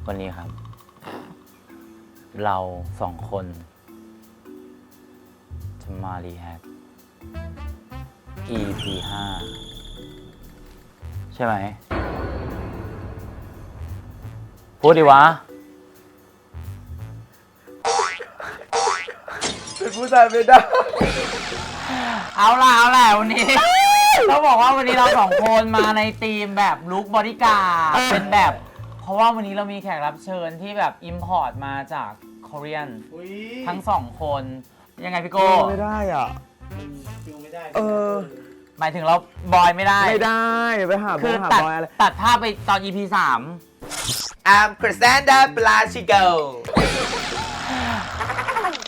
วันนี้ครับ เราสองคนจะมารีแฮก EP 5 ใช่ไหม พูดดิวะ เป็นผู้ชายไม่ได้ เอาล่ะวันนี้ เขาบอกว่าวันนี้เราสองคนมาในธีมแบบลุคบอดี้การ์ดเป็นแบบ เพราะว่าวันนี้เรามีแขกรับเชิญที่แบบอิมพอร์ตมาจากเกาหลีทั้งสองคน ยังไงพี่โก้ ไม่ได้อ่ะ ฟิลไม่ได้ หมายถึงเราบอยไม่ได้ ไม่ได้ไปหา คือ หา ตัด บอยอะไร ตัดภาพไปตอน EP I'm Cassandra Blasco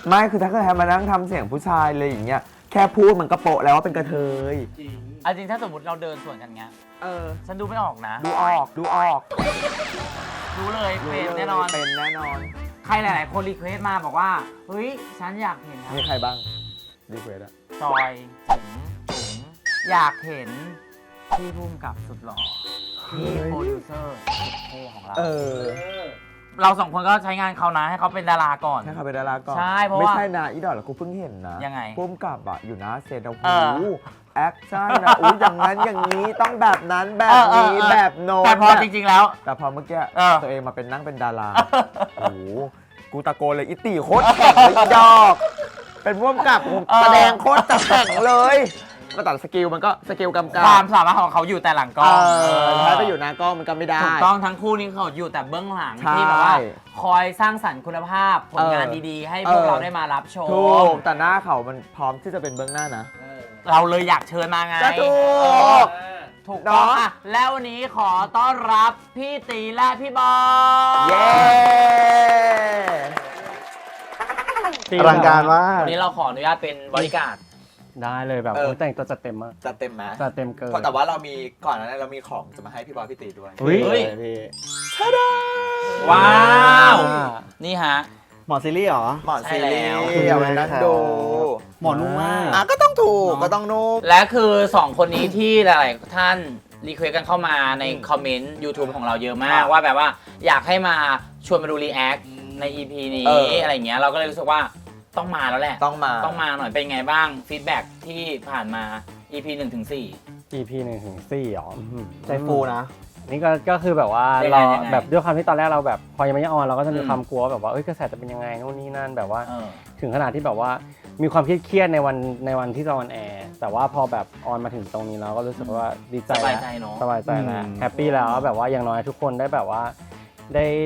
ไม่คือถ้าเกิดให้มานั่งทำเสียงผู้ชายเลยอย่างเงี้ยแค่พูดมันก็โปะแล้วว่าเป็นกระเทย จริง 3จริงถ้าสมมติเราเดินสวนกันเงี้ย ฉันดูไม่ออกนะ ดูออก รู้เลยเป็นแน่นอน เป็นแน่นอน ใครหลาย ๆ คนรีเควสต์มาบอกว่า เฮ้ย ฉันอยากเห็น มีใครบ้างดีเควสอะ จอยจุ๋มอยากเห็นพี่พุ่มกับสุดหล่อพี่โปรดิวเซอร์สุดเท่ของเรา เราสองคนก็ใช้งานเขานะให้เขาเป็นดาราก่อน ให้เขาเป็นดาราก่อน ใช่เพราะว่า ไม่ใช่นะอีดอกแล้วกูเพิ่งเห็นนะ ยังไง พุ่มกับอะอยู่นะเซนโอ้โห เออ แอคชั่นนะอุ้ยอย่างนั้นอย่างนี้ต้องแบบนั้นแบบนี้แบบโน้น แต่พอจริง ๆ แล้ว แต่พอเมื่อกี้ เออ ตัวเองมาเป็นนั่งเป็นดาราโอ้โหกูตะโกนเลยอิตีโคตรแข็งเลยอีดอกเป็นร่วมกับแสดงโคตรจะแข็งเลยมาตัดสกิลมันก็สกิลกำกับ ความสามารถของเขาอยู่แต่หลังกล้อง ถ้าจะอยู่หน้ากล้องมันก็ไม่ได้ ถูกต้องทั้งคู่นี้เขาอยู่แต่เบื้องหลัง ใช่ ที่แบบว่าคอยสร้างสรรค์คุณภาพผลงานดีๆ ให้พวกเราได้มารับชม ถูกแต่หน้าเขามันพร้อมที่จะเป็นเบื้องหน้านะ เราเลยอยากเชิญมาไง ก็ถูก ถูกต้อง เนาะ อ่ะแล้ววันนี้ขอต้อนรับพี่ตีและพี่บอล เย้ อลังการมาก วันนี้เราขออนุญาตเป็นบริการด ได้เลยแบบแต่งตัวจัดเต็มมาก จัดเต็มไหม จัดเต็มเกิน เพราะแต่ว่าเรามีก่อนหน้านั้นเรามีของจะมาให้พี่บอยพี่ตีด้วย อุ้ย เฮ้ย พี่ ว้าว นี่ฮะ หมอซีรีส์เหรอ หมอนซีรี ใช่แล้ว ส์อย่าไปนั่งดู หมอนุ่มมาก ก็ต้องถูกก็ต้องนุ่ม และคือ 2 คนนี้ที่หลายๆท่านรีเควสกันเข้ามาในคอมเมนต์ YouTube ของเราเยอะมาก ว่าแบบว่าอยากให้มาชวนมาดูรีแอคใน EP นี้อะไรเงี้ยเราก็เลยรู้สึกว่าต้องมาแล้วแหละ ต้องมา ต้องมาหน่อยเป็นไงบ้างฟีดแบ็กที่ผ่านมา EP 1-4 EP 1-4หรออื้อหือ ใจฟูนะ นี่ก็คือแบบว่า ยังไง เรา ยังไง แบบด้วยความที่ตอนแรกเราแบบพอยังไม่ได้ออนเราก็จะมี อืม ความกลัวแบบว่าเอ้ยกระแสจะเป็นยังไงนู่นนี่นั่นแบบว่า เออ ถึงขนาดที่แบบว่ามีความเครียดๆในวันที่จะออนแอร์แต่ว่าพอแบบออนมาถึงตรงนี้เราก็รู้สึกว่าดีใจ สบาย แล้ว ใจเนาะ สบายใจแล้วแฮปปี้แล้วแบบว่าอย่างน้อยทุกคนได้แบบว่า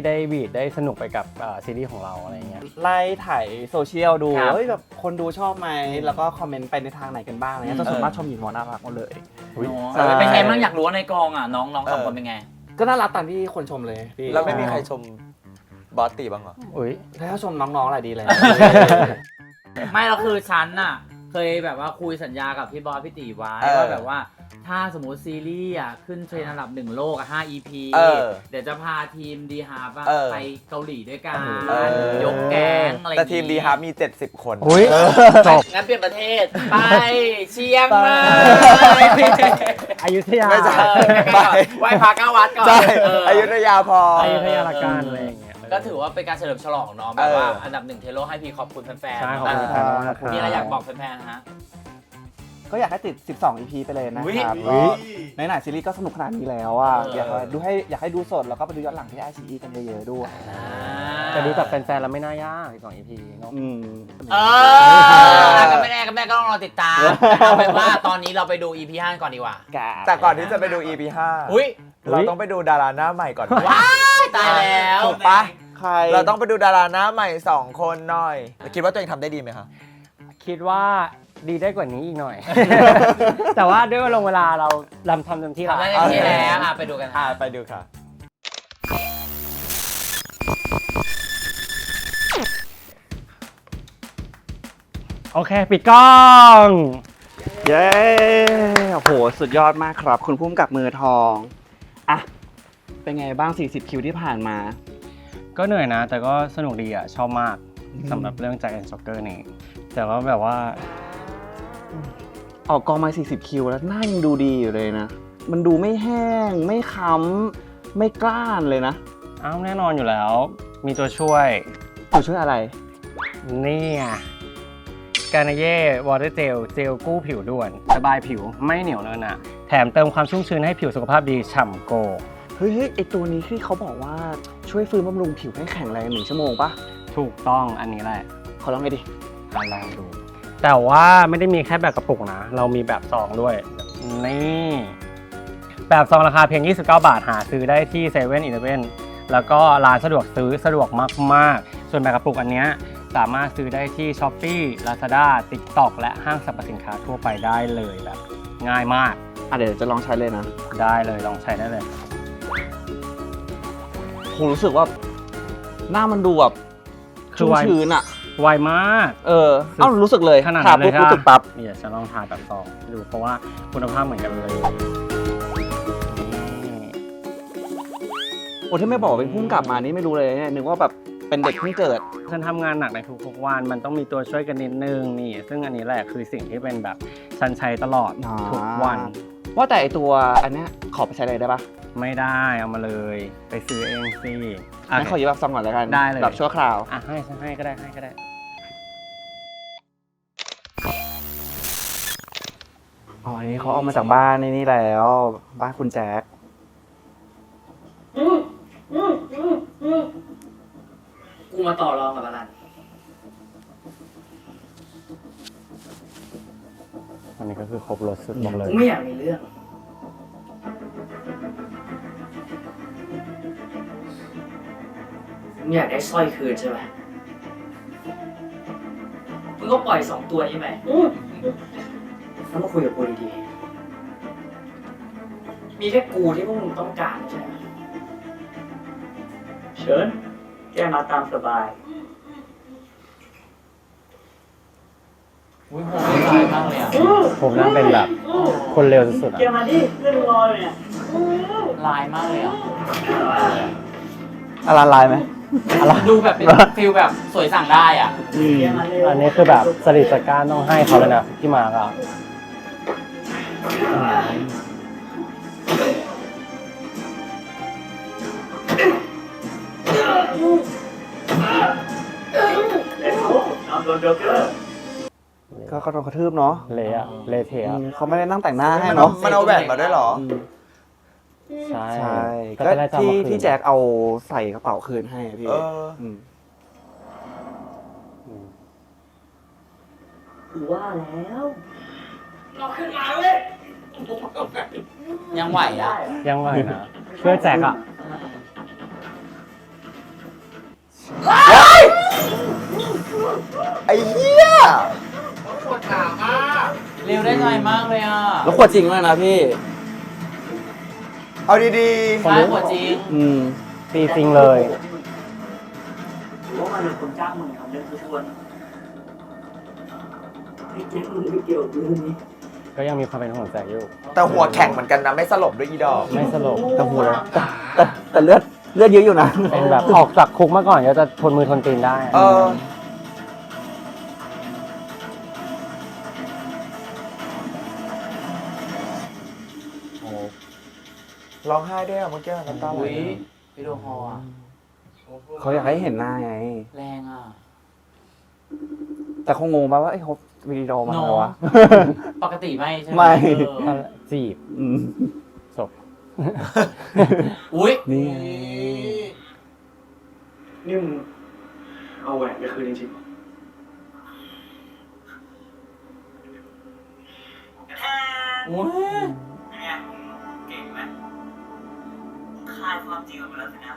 ได้บีดได้สนุกไปกับซีรีส์ของเราอะไรเงี้ย ไล่ถ่ายโซเชียลดู ครับ เฮ้ยแบบคนดูชอบไหมแล้วก็คอมเมนต์ไปในทางไหนกันบ้างอะไรเงี้ยส่วนมากชมหญิงหมอน่ารักหมดเลย อุ๊ย เนอะ ใช่ เป็นไงบ้างอยากรู้ว่าในกองอ่ะน้องสองคนเป็นไง ก็น่ารักตามที่คนชมเลยพี่ แล้วไม่มีใครชมบอสตีบ้างเหรอ อุ้ย ถ้าชมน้องๆอะไรดีเลย ไม่เราคือฉันน่ะเคยแบบว่าคุยสัญญากับพี่บอยพี่ตีไว้ เออ ว่าแบบว่าถ้าสมมติซีรีส์อ่ะขึ้นเทรนด์อันดับ1 โลกอ่ะ5 EP เออ เดี๋ยวจะพาทีมดีฮาร์บ เออ ไปเกาหลีด้วยกัน เออย กแก๊งอะไร แต่ทีมดีฮาร์มี70 คน อุ้ยจบ งั้นเปลี่ยนประเทศ ไปเชียงใหม่ อยุธยา ไม่ใช่ ไหว้พระเก้าวัดก่อน ใช่ เออ อยุธยาพอ อยุธยาละกันอะไรอย่างเงี้ย ก็ถือว่าเป็นการเฉลิมฉลองเนาะแบบว่า เอออั อันดับ1 เทโลให้พี่ขอบคุณแฟนๆ ใช่ขอบคุณ เ แฟนมากครับ มีอะไรอยากบอกแฟนๆนะฮะ ก็อยากให้ติด 12 EP ไปเลยนะครับ อุ๊ย ก็ในหนังซีรีส์ก็สนุกขนาดนี้แล้วอ่ะ เออ อยากให้ดูสดแล้วก็ไปดูย้อนหลังที่ ICE กันเยอะๆด้วย แต่ดูจากแฟนๆแล้วไม่น่ายาก12 EP เนาะ เออก็ไม่แน่ก็ต้องรอติดตามเอาเป็นว่าตอนนี้เราไปดู EP 5 ก่อนดีกว่า แต่ก่อนที่จะไปดู EP 5 อุ้ย เราต้องไปดูดาราหน้าใหม่ก่อน ว้ายตายแล้ว ถูกปะ ใคร เราต้องไปดูดาราหน้าใหม่ 2 คนหน่อย คิดว่าตัวเองทำได้ดีไหมคะ คิดว่าดีได้กว่านี้อีกหน่อย แต่ว่าด้วยเวลาเราทำเต็มที่แล้ว ทำได้เต็มที่แล้วไปดูกันค่ะ ไปดูค่ะ โอเค ปิดกล้อง เย้โอ้โหสุดยอดมากครับ คุณพุ่มกับมือทองอ่ะเป็นไงบ้าง 40 คิวที่ผ่านมา ก็เหนื่อยนะ แต่ก็สนุกดีอ่ะ ชอบมากสำหรับเรื่องJack and Jokerนี่แต่ว่าแบบว่า ออกกองมา 40 คิวแล้วหน้ายังดูดีอยู่เลยนะ มันดูไม่แห้ง ไม่ค้ำ ไม่กล้านเลยนะ อ้าวแน่นอนอยู่แล้ว มีตัวช่วย ตัวช่วยอะไร นี่ไงกานาเย่วอเตอร์เจลเจลกู้ผิวด่วน สบายผิวไม่เหนียวเนอะนะแถมเติมความชุ่มชื้นให้ผิวสุขภาพดีฉ่ำโก เฮ้ยไอตัวนี้ที่เขาบอกว่าช่วยฟื้นบำรุงผิวให้แข็งแรง1 ชั่วโมงปะ ถูกต้องอันนี้แหละ ขอลองเลยดิ ลองดู แต่ว่าไม่ได้มีแค่แบบกระปุกนะ เรามีแบบซองด้วย นี่ แบบซองราคาเพียง 29 บาทหาซื้อได้ที่เซเว่นอีเลฟเว่นแล้วก็ร้านสะดวกซื้อสะดวกมากๆ ส่วนแบบกระปุกอันเนี้ยสามารถซื้อได้ที่ Shopee Lazada TikTok และห้างสรรพสินค้าทั่วไปได้เลยแบบง่ายมาก เดี๋ยวจะลองใช้เลยนะ ได้เลยลองใช้ได้เลย ผมรู้สึกว่าหน้ามันดูแบบ คือ ชุ่ม ไว ชื้นอะ ไวมาก รู้สึกเลย ขนาด ทา นั้นเล ปุ๊บ ย รู้สึกปั๊บ เดี๋ยวฉันลองทาแบบซองให้ดูเพราะว่าคุณภาพเหมือนกันเลยนี่ โอ้ถ้าไม่บอกว่าเป็นพุ่งกลับมานี่ไม่รู้เลยเนี่ยนึกว่าแบบเป็นเด็กเพิ่งเกิด ฉันทำงานหนักในทุกๆวันมันต้องมีตัวช่วยกันนิดนึงนี่ซึ่งอันนี้แหละคือสิ่งที่เป็นแบบฉันใช้ตลอด อ่า ทุกวัน ว่าแต่ไอตัวอันเนี้ยขอไปใช้เลยได้ปะ ไม่ได้เอามาเลย ไปซื้อเองสิอ่ะ งั้นขอยืมแบบซองก่อนแล้วกัน ได้เลย แบบชั่วคราว อ่ะให้ฉันให้ก็ได้ให้ก็ได้ อ๋ออันนี้เขาเอามาจากบ้านนี่แล้ว บ้านคุณแจ๊ค กูมาต่อรองกับอลัน อันนี้ก็คือครบรถสุดบอกเลย กูไม่อยากมีเรื่องมึงอยากได้สร้อยคืนใช่ไหมมึงก็ปล่อย2 ตัวนี้ไปแล้วมาคุยกับกูดีๆ มีแค่กูที่พวกมึงต้องการใช่ไหมเชิญแกมาตามสบายอุ้ยโหดร้ายมากเลยอ่ะ ผมนั่งเป็นแบบคนเร็วสุดๆอ่ะ เกมมาดิเรื่องรอเลยเนี่ยลายมากเลยอ่ะ อะไรลายไหม ดูแบบเป็นฟิลแบบสวยสั่งได้อ่ะ อันนี้คือแบบสลิดสการต้องให้เขาเลยนะที่มาก็ ก็โดนกระทืบเนาะ เละอะเละเทะ เขาไม่ได้นั่งแต่งหน้าให้ มัน เนาะ เอาแหวนมาด้วยเหรอ อืม ใช่ ใช่ ก็ ก็ จะได้จำ ที่ มาคืน ที่แจ็คเอาใส่กระเป๋าคืนให้อะพี่ เออ ม กูว่าแล้วเราขึ้นมาเลยยังไหวอ่ะ ยังไหวนะช่วยแจกอ่ะ ไอ้เหี้ย เร็วได้หน่อยมากเลยอ่ะ แล้วขวดจริงเลยนะพี่ เอาดี ใช่กว่าจริง อืม ตีจริงเลย ว่ามันเป็นคนจ้างมึงทำเรื่องทุกวันไอ้เจ๊มึงไม่เกี่ยวกับเรื่องนี้ ก็ยังมีความเป็นห่วงแจกอยู่ ๆ แต่หัวแข็งเหมือนกันนะ ไม่สลบด้วยอีดอก ไม่สลบ แต่หัวแต่เลือดเยอะอยู่นะ เป็นแบบออกจากคุกมาก่อนก็จะทนมือทนตีนได้ เออ โอ้ร้องไห้ด้วยอะเมื่อกี้น้ำตาไหล อุ้ยวิดีโอคอลอ่ะ เขาอยากให้เห็นหน้าไง แรงอ่ะ แต่คงงงป่ะว่าไอ้เขาวิดีโอมาแล้ววะ ปกติไม่ใช่ไหม ไม่ เออ จีบ อืม ศพ อุ้ย นี่ไง นี่มึงเอาแหวนไปคืนจริงๆ อุ้ย เป็นไงเก่งไหมคลายความจริงออกมาแล้วสินะ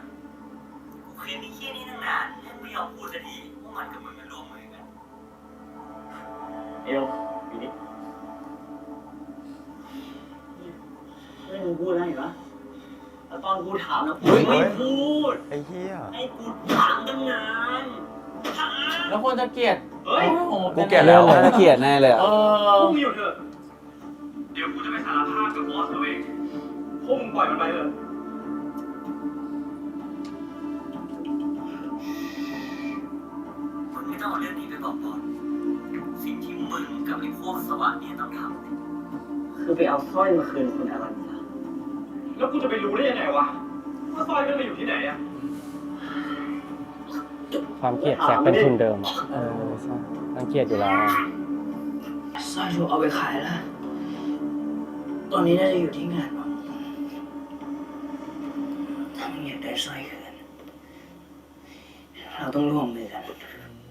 กูเคยมีเคี้ยนี้ตั้งนานยังไม่ยอมพูดสักทีว่ามันกับมึงมันร่วมมือกัน เอลปีนี้ไม่มึงพูดอะไรวะแล้วตอนกูถามนะกูไม่พูด ไอ้เหี้ย ให้กูถามตั้งนานถาม แล้วคนจะเกลียด เฮ้ย โอ้โห กูเกลียดแล้ว น่าจะเกลียดแน่เลยอะ เออ พวกมึงอยู่เถอะ เดี๋ยวกูจะไปสารภาพกับบอสเราเองพวกมึงปล่อยมันไปเถอะ มึงไม่ต้องเอาเรื่องนี้ไปบอกบอสสิ่งที่มึงกับไอ้พวกสวะเนี่ยต้องทำ คือไปเอาสร้อยมาคืนคุณอลันซะแล้วกูจะไปรู้ได้ยังไงวะว่าสร้อยมันมาอยู่ที่ไหนอะ ความเกลียดแซกเป็นทุนเดิมอะใช่ต้องเกลียดอยู่แล้วอะ สร้อยถูกเอาไปขายแล้ว ตอนนี้น่าจะอยู่ที่งานมั้งถ้ามึงอยากได้สร้อยคืนเราต้องร่วมมือกัน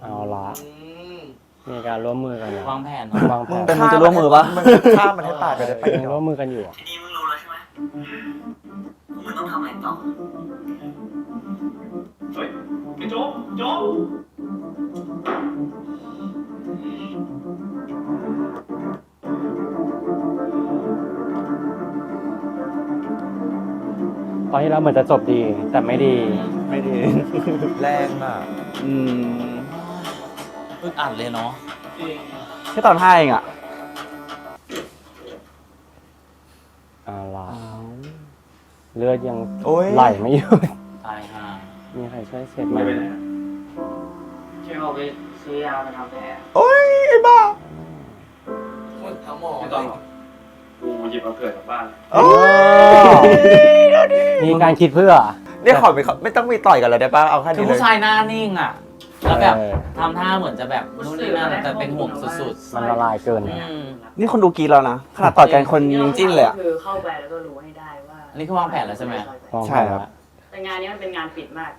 เอาละมีการร่วมมือกันนะ วางแผน วางแผน เป็นมึงจะร่วมมือปะ มึงฆ่ามันให้ตายไปเลยไป ยัง เดี๋ยว ร่วมมือกันอยู่อะ ทีนี้มึงรู้แล้วใช่ไหมมึงต้องทำอะไรต่อ เฮ้ยไอ้โจ๊กโจ๊ก ตอนที่เราเหมือนจะจบดีแต่ไม่ดี ไม่ดี แรงอ่ะ อืม อึดอัดเลยเนาะ แค่ตอน5เองอ่ะ เอาละเลือดยัง โอ้ย ไหลไม่หยุด ตายห่า มีใครช่วยเสร็จไหม เชื่อเอาไปซื้อยามาทำแผล โอ้ยไอ้บ้า ทั้งหมด กูหยิบมาเกิดจากบ้าน โอ้ย มีการคิดเพื่อ เนี่ยขอไม่ต้องมีต่อยกันเลยได้ป่ะเอาแค่ คือ นี้เล ผู้ ย ชายหน้านิ่งอ่ะ แล้วแบบ เออ ทำท่าเหมือนจะแบบนู่นนี่นั่นแต่เป็นห่วงสุด มันละลายเกิน ๆอืม นี่คนดูกรีดแล้วนะ ขนาดต่อยกันคนยังจิ้นเลยอ่ะ คือเข้าไปแล้วก็รู้ให้ได้ว่า อันนี้คือวางแผนแล้วใช่ไหม ลอง ใช่ครับ ทำละ แต่งานนี้มันเป็นงานปิดมาก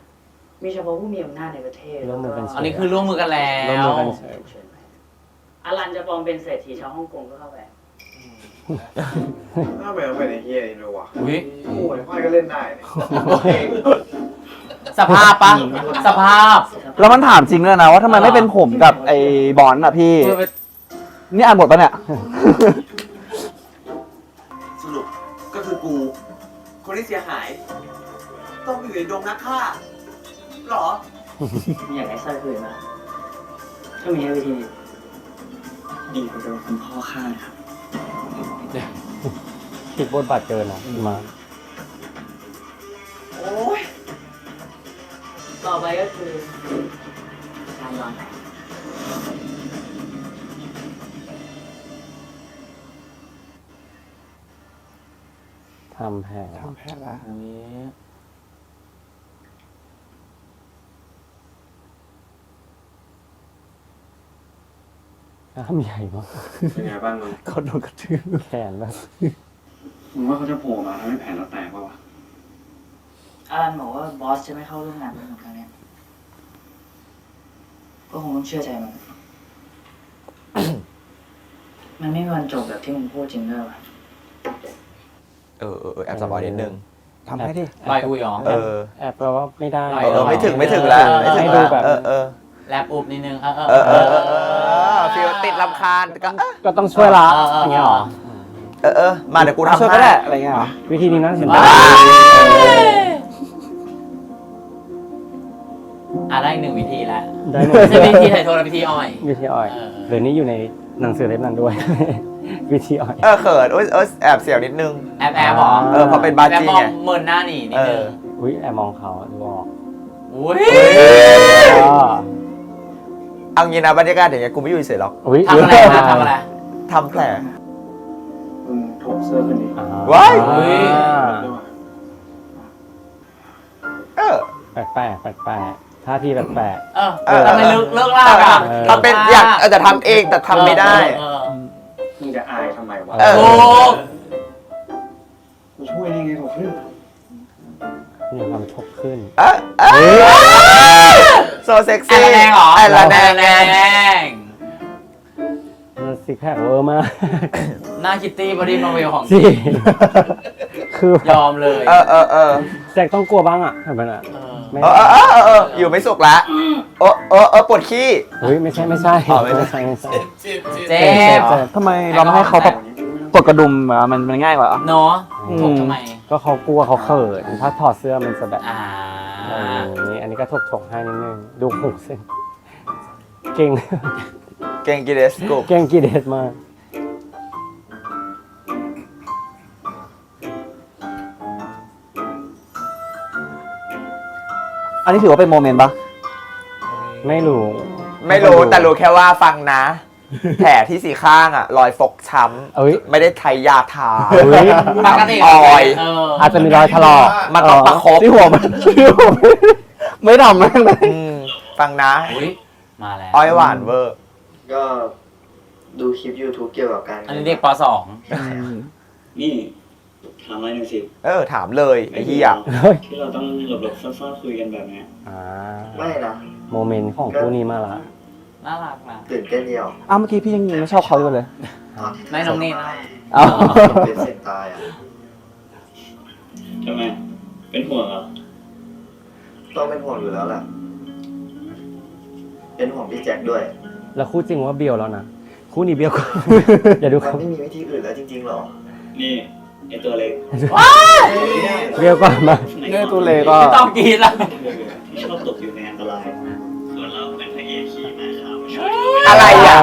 มีเฉพาะผู้มีอำนาจในประเทศ ร่วมมือกัน อันนี้คือร่วมมือกันแล้ ร่วมมื ว อกัน เชิญไปอลันจะปลอมเป็นเศรษฐีชาวฮ่องกงก็เข้าไป ถ้าไปเอาไปในเฮียนี่เลยว่ะ อุ้ย โอ้ยพ่อยก็เล่นได้เนี่ย สภาพปะสภาพ แล้วมันถามจริงเลยนะว่าทำไมไม่เป็นผมกับไอ้บอนอ่ะพี่ คือเป็น นี่อ่านบทปะเนี่ย สรุปก็คือกู คนที่เสียหาย ต้องอยู่ในดงนักฆ่าหรอ มีอยากได้สร้อยคืนมาก็มีวิธีดีกว่าโดนคุณพ่อฆ่านะครับ คิดบทบาทเกินอ่ะมา โอ้ย ต่อไปก็คือการวางแผน ทำแผล ทำแพ้แล้ว อุ๊ย กล้ามใหญ่มาก เป็นไงบ้างมึง เขาโดนกระทืบ แขนแบบ มึงว่าเขาจะโผล่มาทำให้แผนเราแตกป่าวะ อลันบอกว่าบอสจะไม่เข้าร่วมงานด้วยครั้งนี้ก็คงต้องเชื่อใจมัน มันไม่มีวันจบแบบที่มึงพูดจริงด้วยวะ แอบสปอยนิดนึง ทำให้ดิ ลอยอุ้ยเหรอ แอบแปลว่าไม่ได้ ไม่ถึงแล้วไม่ถึง ให้ดู แล้ว แบบ แลบอุบนิดนึงฟีลติดลำคาญก็ ก็ต้องช่วยละอย่างเงี้ยเหรอ มาเดี๋ยวกูทำ ช่วยก็ ให้ ได้อะไรเงี้ยเหรอ วิธีนี้น่าสนใจ ได้หนึ่งวิธีแล้ว ได้หมด ไม่ใช่วิธีไถ่โทษนะวิธีอ้อย วิธีอ้อย เออ หรือนี่อยู่ในหนังสือเล่มนั้นด้วย วิธีอ้อย เขินแอบเสียวนิดนึง แอบเหรอ เพราะเป็นบา แอบ จี มอง ไง เมินหน้าหนีนิดนึง อุ้ยแอบมองเขาดูออก อุ้ย ก็ เอางี้นะบรรยากาศอย่างเงี้ยกูไม่อยู่เฉยหรอก อุ้ย ทำอะไรนะทำอะไร ทำแผล มึงถกเสื้อขึ้นดิ อ่า ว้าย เฮ้ย ด้วยว่ะ แปลกท่าทีแปลก ทำไมเลิกลากอ่ะ ทำเป็นอยากจะทำเองแต่ทำไม่ได้ มึงจะอายทำไมวะ โอ้ กูช่วยได้ไงถกขึ้น ๆมีความชกขึ้น โซเซ็ก แอ ซี่ ลแดงเหรอ แอลแดง แดง มันซิกแพคเวอร์มาก หน้าคิตตี้บอดี้มาเวลของ สิคือย อมเลย แจ็คต้องกลัวบ้างอ่ะเห็นไหมน่ะไม่ อยู่ไม่สุกละปวดขี้ อุ้ยไม่ใช่ อ๋อไม่ใช่ ไม่ใช่ เจ็บ ทำไมเราไม่ให้เขาแบบกดกระดุมอ่ะมันง่ายกว่า เนาะถกทำไม ก็เขากลัวเขาเขินถ้าถอดเสื้อมันจะแบบ อ่า อันนี้ก็ถกให้นิดนึงดูหูเส้นเก่ง เก่งกีเดสกู เก่งกี่เดชมาก อันนี้ถือว่าเป็นโมเมนต์ปะ ไม่รู้ ไม่รู้แต่รู้แค่ว่าฟังนะ แผลที่สีข้างอ่ะ รอยฟกช้ เอ้ย ำไม่ได้ไทยยาทา เฮ้ย ปกติ ออย อาจจะมีรอยถลอก มันต้องประคบ ที่หัวมันไม่ทำแม่งเลย อืม ฟังนะ อุ้ยมาแล้ว อ้อยหวานเวอร์ ก็ดูคลิป YouTube เกี่ยวกับการ อันนี้เด็กป นี่ถามอะไรหน่อยสิ ถามเลยไอ้เหี้ย ที่เราต้องหลบๆซ่อนๆคุยกันแบบเนี้ย อ่า ไม่นะ โมเมนต์ของคู่นี้มาละ .2 น่ารักนะ ตื่นเต้นเดียว อ้าวเมื่อกี้พี่ยังไม่ชอบเขาอยู่เลย ตอนที่ ไม่น้องนี่นะ อ้าว เป็นเสียงตายอ่ะ ทำไม เป็นห่วงเหรอ ต้องเป็นห่วงอยู่แล้วแหละเป็นห่วงพี่แจ็คด้วย แล้วคู่จริงว่าเบียวแล้วนะ คู่นี้เบียวกว่า อย่าดู มั เขา นไม่มีวิธีอื่นแล้วจริงๆหรอ นี่ไอตัวเล็ก เบียวกว่ามา เนี่ยตัวเลก็ ไม่ต้องกินละ ที่ชอบตกอยู่ในอันตรายส่วนเราเป็นพระเอกขี่ม้าขาวมาช่วย อะไรอ่ะ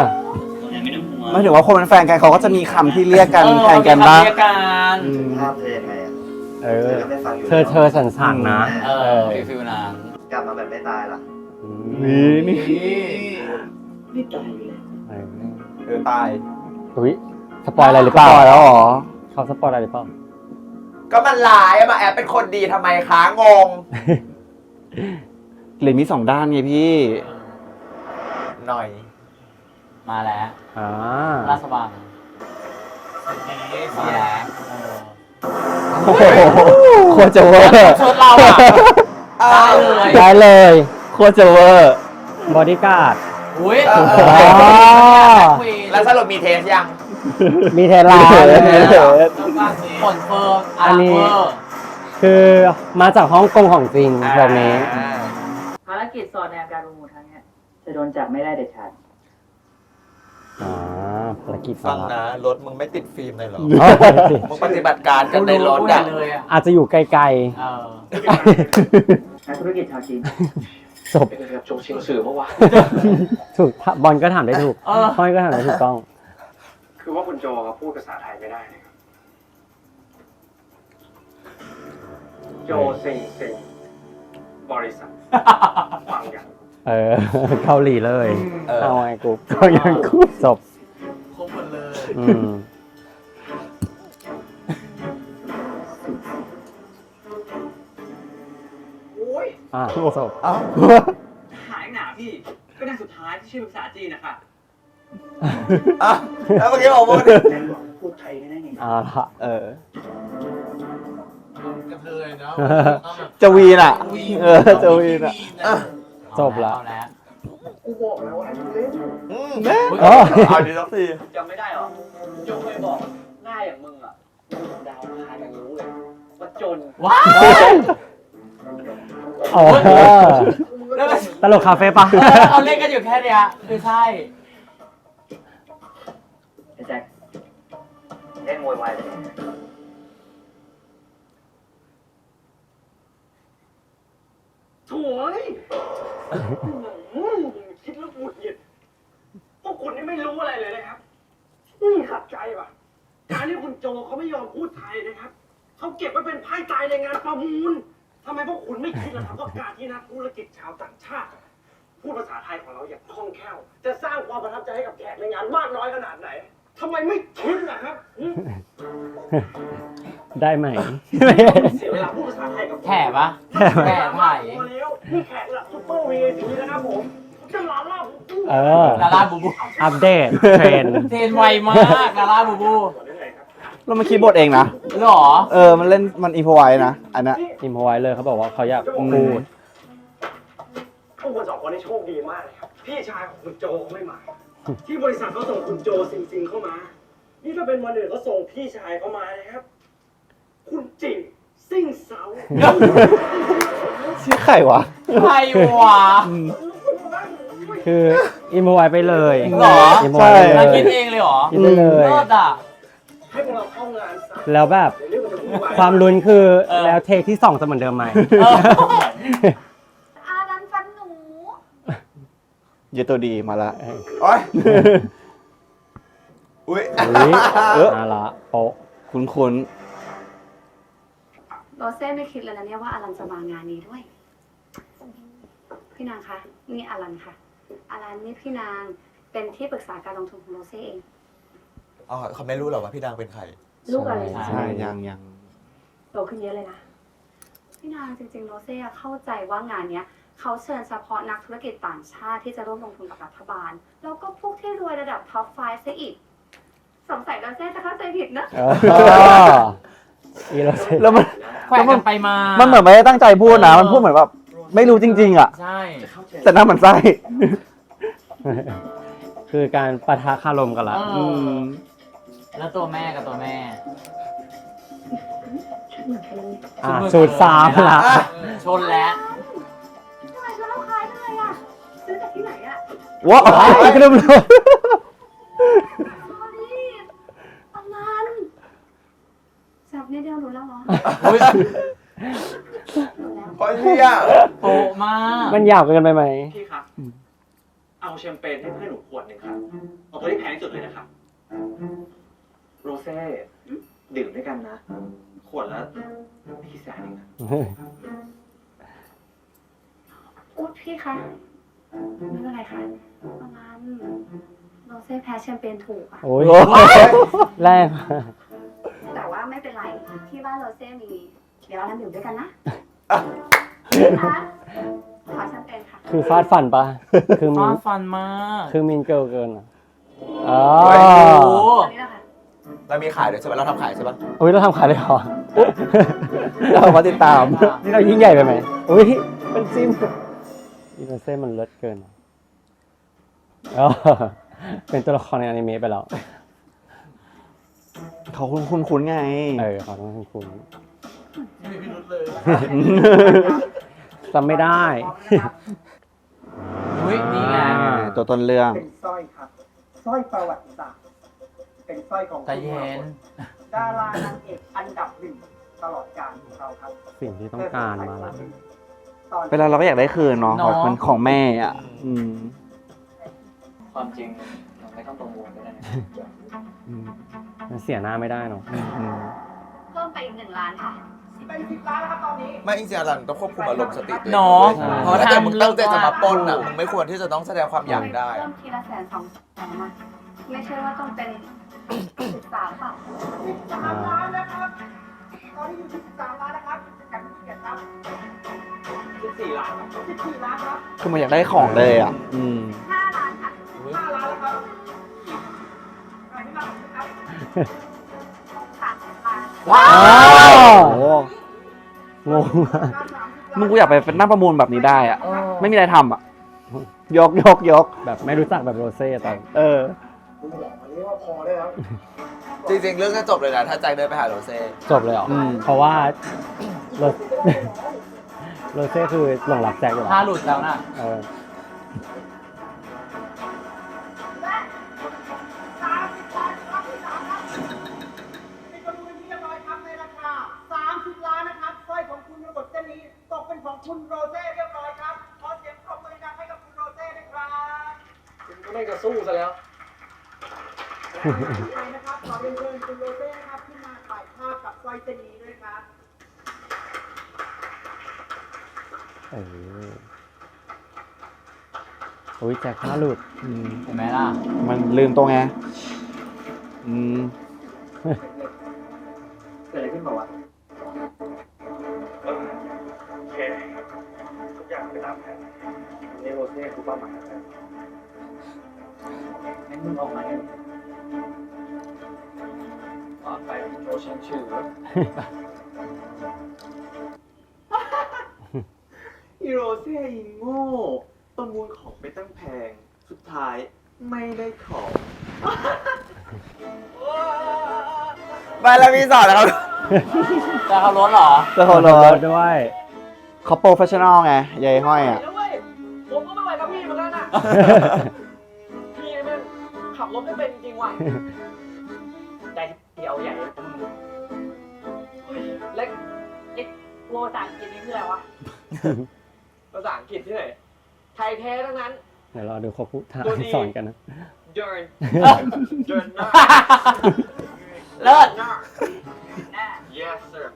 ยังไม่ต้องห่วง ไม่ถึงว่าคนเป็นแฟนกันเขาก็จะมีคำที่เรียกกันแทนกันบ้าง เรียกกัน ห้ามเธอยังไงอ่ะ เอ เธ อ อก็ไม่ฟังอยู่ เธอสันๆนะ เออฟิลนั้น กลับมาแบบไม่ตายล่ะ นี่ ไม่ตายอยู่แล้ว ตาย อุ้ยสปอยอะไรหรือเปล่า ปล่อยแล้วเหรอ เขาสปอยอะไรหรือเปล่า ก็มันร้ายมาแอบเป็นคนดีทำไมคะงง เหรียญมีสองด้านไงพี่ หน่อย มาแล้ว อ่า ราชบังมาแล้ว โอ้โหโคตรจะเวอร์ ชุดเราอ่ะได้เลย ได้เลยโคตรจะเวอร์บอดี้การ์ด อุ้ย แล้วสรุปมีเทสยัง มีเทลา ผลเฟิร์มอั อั น น นี้ นี้คือมาจากฮ่องกงของจริงแบบนี้ ภารกิจสอดแนมการประมูลครั้งเนี้ยจะโดนจับไม่ได้เด็ดขาด อ่าภารกิจ ฟัง สา นะ ระ รถมึงไม่ติดฟิล์มเลยเหรอ อ๋อ มึงปฏิบัติการกันในรถ พูด อ่ะ เลยอ่ะ อาจจะอยู่ไกล เออ นักธุรกิจชาวจีน ๆจบ เป็นแบบโชว์เชียงสื่อเมื่อวาน ถูกบอลก็ถามได้ถูก เออ ห้อยก็ถามได้ถูกต้อง คือว่าคุณโจเขาพูดภาษาไทยไม่ได้นะครับ โจซิงซิงบริษัท ฟังกัน เออ เกาหลีเลย เออ เอาไงกูก็ยังกูจบ ครบหมดเลย อืมอ่ะจบ หายหนาพี่ ก็ได้สุดท้ายที่ชื่อภาษาจีนนะคะ แล้วเมื่อกี้บอกว่า พูดไทยไม่ได้ไง อ่าละ เออ กระเทยเนาะ จะวีนอ่ะ จะวีนอ่ะ จบละ เอาแล้ว กูบอกแล้วว่าให้มึงเล่น อ๋อ เอาดีสักที จำไม่ได้หรอโจเคยบอกหน้าอย่างมึงอ่ะดาวพายังรู้เลยว่าจน ว้าว เออตลกคาเฟ่ปะ เอาเล่นกันอยู่แค่เนี้ยคือใช่ ไอ้แจ็คเล่นมวยวายเลย โถ่เอ้ยคิดแล้วหงุดหงิดพวกคุณนี่ไม่รู้อะไรเลยนะครับ นี่ขัดใจว่ะการที่คุณโจเขาไม่ยอมพูดไทยนะครับ เขาเก็บไว้เป็นไพ่ตายในงานประมูลทำไมพวกคุณไม่คิดล่ะครับว่าการที่นักธุรกิจชาวต่างชาติ พูดภาษาไทยของเราอย่างคล่องแคล่ว จะสร้างความประทับใจให้กับแขกในงานมากน้อยขนาดไหนทำไมไม่คิดล่ะครับ ได้ไหม เสียเวลาพูดภาษาไทยกับ แถปะ แถปะ แถไทย พอแล้วนี่แขกระดับซุปเปอร์ VIP นะครับผมจะลาล่าผมตู้ เออ ลาล่าบูบู อัปเดตเทรนด์ เทรนไวมากลาล่าบูบู เรามาคิดบทเองนะ หรอ มันเล่นมันอีพไว้นะ อันนั้น อิมพอไว้เลยเขาบอกว่าเขาอยากพูด พวกคุณสองคนนี่โชคดีมากเลยครับพี่ชายของคุณโจเขาไม่มา ที่บริษัทเขาส่งคุณโจซิงเข้ามา นี่ถ้าเป็นวันอื่นเขาส่งพี่ชายเข้ามานะครับ คุณจิ๋งซิ่งเซา ชื่อใครวะ ใครวะ คืออิมพอไว้ไปเลย หรอ อิมพอไว้ไป เรา เล คิ ย ดเองเลยเหรอ คิดได้เลย เลิศอ่ะ ให้พวกเราเข้างานซะ แล้วแบบ เดี๋ยวเรื่องมันจะวุ่นวาย ความลุ้นคือ เออ แล้วเทคที่2จะเหมือนเดิมไหม เออ อารันฟันหนู เยตัวดีมาละ โอ๊ย อุ้ย อุ๊ยเอาละโป๊ะ คุ้น โรเซ่ไม่คิดเลยนะเนี่ยว่าอารันจะมางานนี้ด้วย พี่นางคะ นี่อารันค่ะ อารันนี่พี่นางเป็นที่ปรึกษาการลงทุนของโรเซ่เอง อ๋อเขาไม่รู้หรอกว่าพี่นางเป็นใคร ลูกอะไร ใช่ ๆ ใช่ยัง โตขึ้นเยอะเลยนะ พี่นางจริงๆโรเซ่เข้าใจว่างานเนี้ย เขาเชิญเฉพาะนักธุรกิจต่างชาติที่จะร่วมลงทุนกับรัฐบาล แล้วก็พวกที่รวยระดับท็อป 5 ซะอีก สงสัยเราเซ่จะเข้าใจผิดนะ อีโรเซ่ แล้วมัน แขวะกันไปมา มันเหมือนไม่ได้ตั้งใจพูดนะ มันพูดเหมือนแบบไม่รู้จริงๆอ่ะ ใช่ แต่หน้ามันไส้ คือการปะทะคารมกันละ แล้วตัวแม่กับตัวแม่ สูตร3ละ ชนแล้ว ทำไมเราคล้ายเลยอ่ะ ซื้อจากที่ไหนอ่ะ ว้าว กระดุมเลย สวัสดีอลันจับนิดเดียวรู้แล้วเหรอ อุ๊ย รู้แล้ว โอ้ยเฮีย โตมาก มันหยาบเกินไปไหม พี่ครับ เอาแชมเปญให้เพื่อนหนูขวดหนึ่งครับ เอาตัวที่แพงที่สุดเลยนะครับ โรเซ่ดื่มด้วยกันนะ ขวดละไม่กี่แสนเองนะ อุ๊ยพี่คะไม่เป็นไรค่ะอลันโรเซ่แพ้แชมเปญถูกอ่ะ โอ้ยแรง แต่ว่าไม่เป็นไร ที่บ้านโรเซ่มี เดี๋ยวอลันดื่มด้วยกันนะนะคะขอแชมเปญค่ะ คือฟาดฟันปะคือมิ ฟาน ดฟันมาก คือมินเกิลเกินอ่ะอ๋อ โอ้โห อันนี้นะคะ เรามีขายด้วยใช่ไหมเราทำขายใช่ปะ อุ้ยเราทำขายเลยเหรอ เรามาติดตาม นี่เรายิ่งใหญ่ไปไหมอุ้ยเป็นซิมอีโรเซ่มันเลิศเกินอ๋อเป็นตัวละครในอนิเมะไปแล้ว เขาคุ้นๆไง เขาต้องคุณจำไม่ได้ อุ้ยนี่ไง ตัวต้นเรื่อง เป็นสร้อยครับ สร้อยประวัติศาสตร์ เป็นสร้อยของ ใจเย็น ดารานางเอกอันดับหนึ่งตลอดกาลของเราครับ สิ่งที่ต้องการมาแล้ว เวลาเราก็อยากได้คืนเนาะ เนาะ มันของแม่อ่ะ ความจริงเราไม่ต้องประมูลก็ได้นะ มันเสียหน้าไม่ได้เนาะ เพิ่มไปอีก1 ล้านค่ะ เป็น10 ล้านแล้วครับตอนนี้ ไม่จริงๆอลันต้องควบคุมอารมณ์สติตัวเอง เนาะ ด้วยเพราะถ้าเกิดมึงตั้งใจจะมาปล้นอ่ะมึงไม่ควรที่จะต้องแสดงความอยากได้ เพิ่มทีละ100,000 200,000มาไม่ใช่ว่าต้องเป็น13ค่ะ 13 ล้านนะครับ ตอนนี้อยู่ที่13 ล้านนะครับกับพี่เกียรติครับ14 ล้านครับ14 ล้านครับ คือมันอยากได้ของเลยอ่ะ 5 ล้านค่ะ 5 ล้านแล้วครับอันนี้มาครับ 30 ล้าน ว้าว งงมาก มึงกูอยากไปเป็นหน้าประมูลแบบนี้ได้อ่ะ ไม่มีอะไรทำอ่ะ ยก แบบไม่รู้จักแบบโรเซ่ตอน คุณบอกมานี้ว่าพอได้แล้ว จริงๆเรื่องจะจบเลยนะถ้าแจ็คเดินไปหาโรเซ่ จบเลยเหรอ เพราะว่าโร โรเซ่คือหลงรักแจ็คอยู่ ถ้า แล้ว หลุดแล้วน่ะ มีประมูลที่เรียบร้อยครับในราคา30 ล้านนะครับสร้อยของคุณระบบเส้นนี้ตกเป็นของคุณโรเซ่เรียบร้อยครับขอเสียงปรบมือดังให้กับคุณโรเซ่ด้วยครับคุณก็ไม่จะสู้ซะแล้วไปนะครับขอเรียนเชิญคุณโรเซ่นะครับขึ้นมาถ่ายภาพกับสร้อยเส้นนี้ด้วยครับ อุ้ยแจ็คพลาดหลุด เห็นไหมล่ะ มันลืมตัวไง เกิดอะไรขึ้นบอกว่า โอเคทุกอย่างไปตามแผนนี่โรเซ่คือเป้าหมายครับ งั้นมึงออกมาเนี่ยออกไปโชว์ฉันชื่อ อีโรเซ่ยิงโง่ประมูลของไปตั้งแพง สุดท้ายไม่ได้ของ ไปแล้วมีสอนแล้วครับ จะเขารถเหรอ จะขอรถ ด้วย เขาโปรเฟชชั่นอลไงยายห้อยอ่ะ ผมก็ไม่ไหวกับพี่เหมือนกันนะ พี่มันขับรถไม่เป็นจริงว่ะ ใจเดียวใหญ่เล็กโลภาษาอังกฤษนี่คืออะไรวะ ภาษาอังกฤษที่ไหน ไทยแท้ทั้งนั้น เดี๋ยวรอดูเขาพูด ตัวดี สอนกันนะ เดิน เดินหน้า เลิศ หน้า yes sir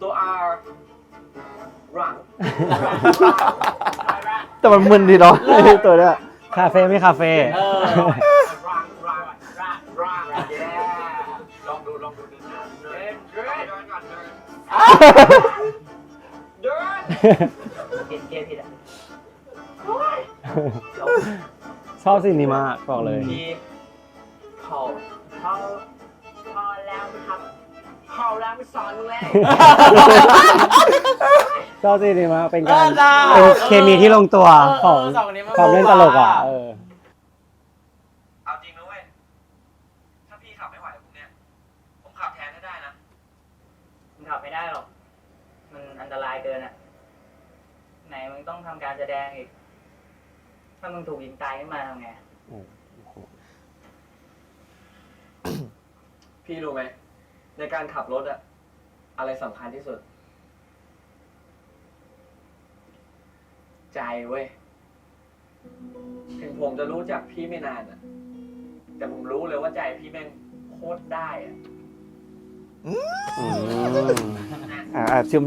ตัว R หลัง แต่มันมึนดีเนาะตัวเนี้ย คาเฟ่ไม่คาเฟ่ เออ รัง yeah ลองดูเดินก่อนเดิน เดิน เกมผิดอ่ะ ชอบซีนนี้มากบอกเลย พี่พอแล้วครับพอแล้วไม่สอนมึงแล้ว ชอบซีนนี้มากเป็นการ ได้ เป็นเคมีที่ลงตัวของ สองคนนี้มัน ความเล่นตลกอ่ะ เอาจริงนะเว้ย ถ้าพี่ขับไม่ไหวพวกเนี้ยผมขับแทนให้ได้นะ มึงขับไม่ได้หรอก มันอันตรายเกินอ่ะ ไหนมึงต้องทำการแสดงอีก ถ้ามึงถูกยิงตายขึ้นมาทำไง พี่รู้ไหม ในการขับรถอะอะไรสำคัญที่สุด ใจเว้ย ถึงผมจะรู้จักพี่ไม่นานอะแต่ผมรู้เลยว่าใจพี่แม่งโคตรได้อะ แอบชม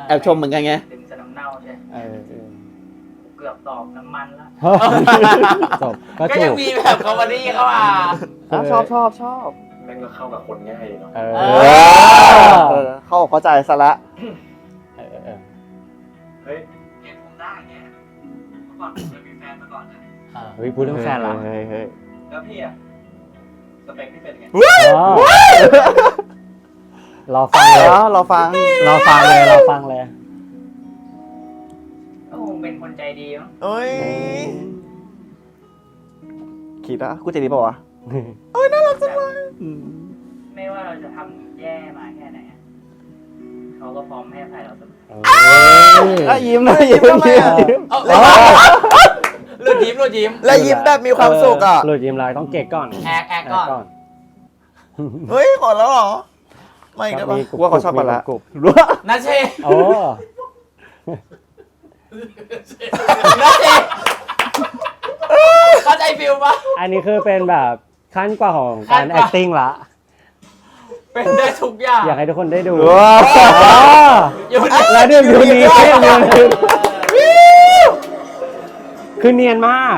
แอบชมเหมือนกันไง ดึงสนามเน่าใช่ เกือบตอบน้ำมันแล้ว จบก็ ก็ จู ยัง บ มีแบบคอมเมดี้เข้ามา ชอบ แม่งก็เข้ากับคนง่ายเนาะ เข้าอกเข้าใจซะละ เฮ้ยเห็นผมได้เงี้ยเมื่อก่อนผมเคยมีแฟนมาก่อนนะ เฮ้ยพูดเรื่องแฟนละ เฮ้ย แล้วพี่อะสเปคพี่เป็นไง รอฟังเลย เราฟัง รอฟังเลยรอฟังเลย ก็คงเป็นคนใจดีมั้ง เอ้ย คิดอะกูจะดีป่าวะ ไม่ว่าเราจะทำแย่มาแค่ไหนอะเขาก็พร้อมให้อภัยเราเสมอ ยิ้มนะยิ้ม หลุดยิ้มหลุดยิ้ม แล้วยิ้มแบบมีความสุขอ่ะ หลุดยิ้มลายต้องเก๊กก่อน แอกก่อน เฮ้ยขอแล้วเหรอ ไม่ได้ปะ กูว่าเขาชอบมาละ กรุบ นาเช โอ้ นาเชเข้าใจฟิลปะ อันนี้คือเป็นแบบขั้นกว่าของการ acting ละ เป็นได้ทุกอย่าง อยากให้ทุกคนได้ดู อยู่ใน แล้วเดี๋ยวดูนี้คือเนียนมาก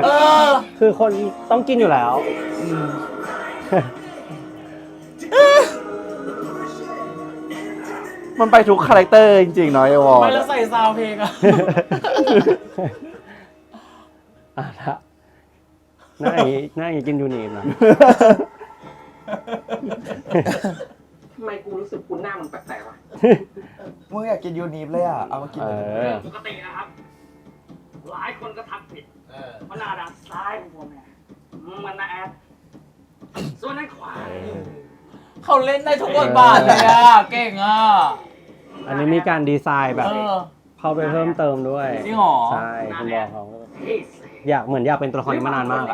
คือคนต้องกินอยู่แล้ว มันไปทุกคาแรคเตอร์จริงๆเนาะไอวอล ไม่แล้วใส่ซาวเพลงอะ ละหน้าอย่างนี้กินยูนีนนะ ทำไมกูรู้สึกกูหน้ามันแปลกๆวะ มึงอยากกินยูนีฟเลยอ่ะ เอามากิน ปกตินะครับ หลายคนก็ทักผิดเพราะหน้าด้านซ้ายของผมเนี่ยมันน่าแอดส่วนด้านขวา เขาเล่นได้ทุกบทบาทเลยอะเก่งอะ อันนี้มีการดีไซน์แบบ เออ เข้าไปเพิ่มเติมด้วย จริงเหรอ ใช่คุณบอกเขาอยากเป็นตัวละครนี้มานานมาก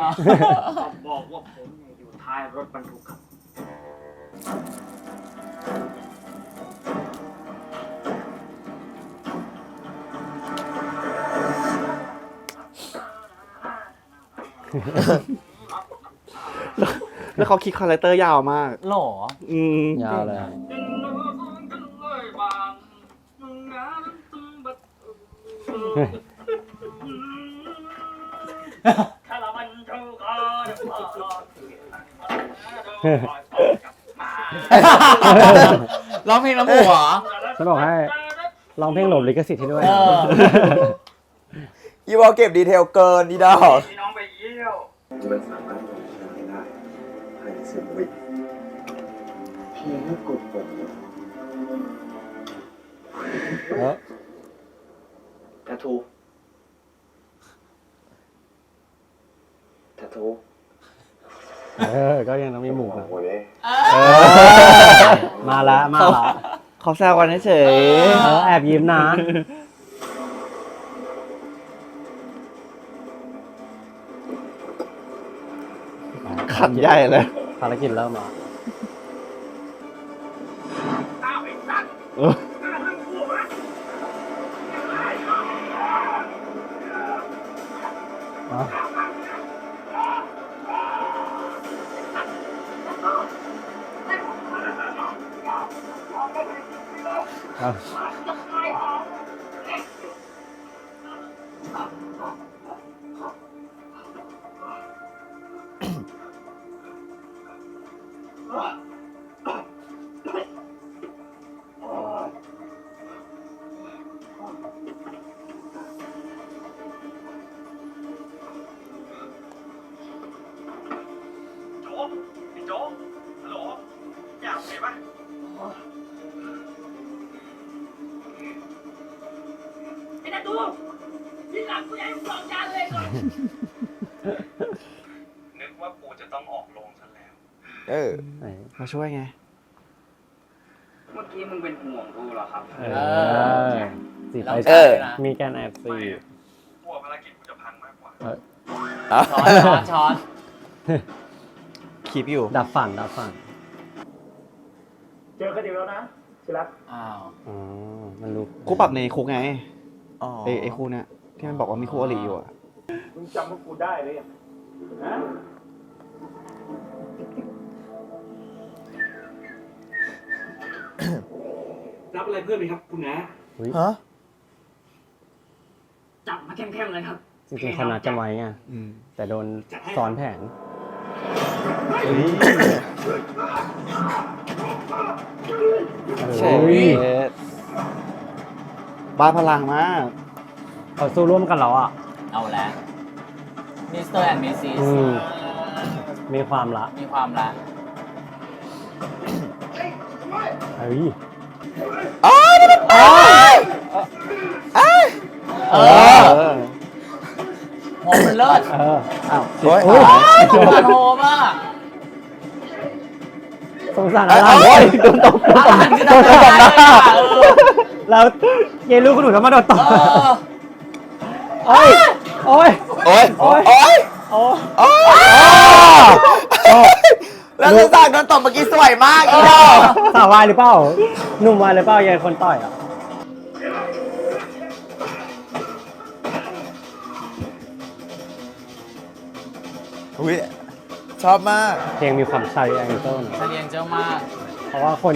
บอกว่าผมเนี่ยอยู่ท้ายรถบรรทุกครับ แล้วเขาคิดคาแรคเตอร์ยาวมาก หรอ ยาวเลย ร้องเพลงน้ำหมูเหรอ ฉันบอกให้ร้องเพลงหลบลิขสิทธิ์ให้ด้วย อีวอลเก็บดีเทลเกินดีดาว พี่น้องไปเยี่ยว มันสามารถทำได้ภายใน10 วิเพียงแค่กดปุ่มแททู ก็ยังต้องมีหมูนะ โอ้ย มาละ เขาแซวกันเฉย แอบยิ้มนะ ขันใหญ่เลย ภารกิจเริ่มแล้ว อ้าวไอ้สัตว์น่าเรื่องกูวะ เ ดูที่หลังกูยังสองจานเลยก่อน นึกว่ากูจะต้องออกโรงซะแล้ว เออ มาช่วยไง เมื่อกี้มึงเป็นห่วงกูเหรอครับ สีไป เออ มีการแอบสี กลัวภารกิจกูจะพังมากกว่า ช้อน คีบอยู่ ดับฝันดับฝัน เจอกันอีกแล้วนะที่รัก อ้าว อ๋อมันรู้ คู่ปรับในคุกไง อ๋อ ไอ้คู่เนี้ยที่มันบอกว่ามีคู่อริอยู่อะ มึงจำพวกกูได้หรือยังฮะ รับอะไรเพิ่มไหมครับคุณนะ ฮะ จับมาเข้มๆเลยครับ จริงๆเขานัดกันไว้ไง อืม แต่โดนซ้อนแผน เช่บ้าพลังมาก เขาสู้ร่วมกันแล้วอ่ะ เอาแล้วมิสเตอร์แอนด์มิสซิส มีความละ มีความรัก เฮ้ย เออ โหมันเลิศ อ้าว โอ้ย โอ้ย มันโหมอ่ะ สงสารอะไร โอ้ยโดนตบ อาหารคือทำอะไรอ่ะ แล้วเยลูกคนอื่นก็มาโดนตบ เออ โอ้ย โอ้ย โอ้ย โอ้ย โอ้ย โอ้ยแล้วลูกสาวโดนตบเมื่อกี้สวยมากอีดอก สาววายหรือเปล่าหนุ่มวายหรือเปล่ายายคนต่อยอ่ะ อุ้ยชอบมาก เพลงมีความชายแองเจิลนะ เฉลียงเจ้ามาก เพราะว่าคน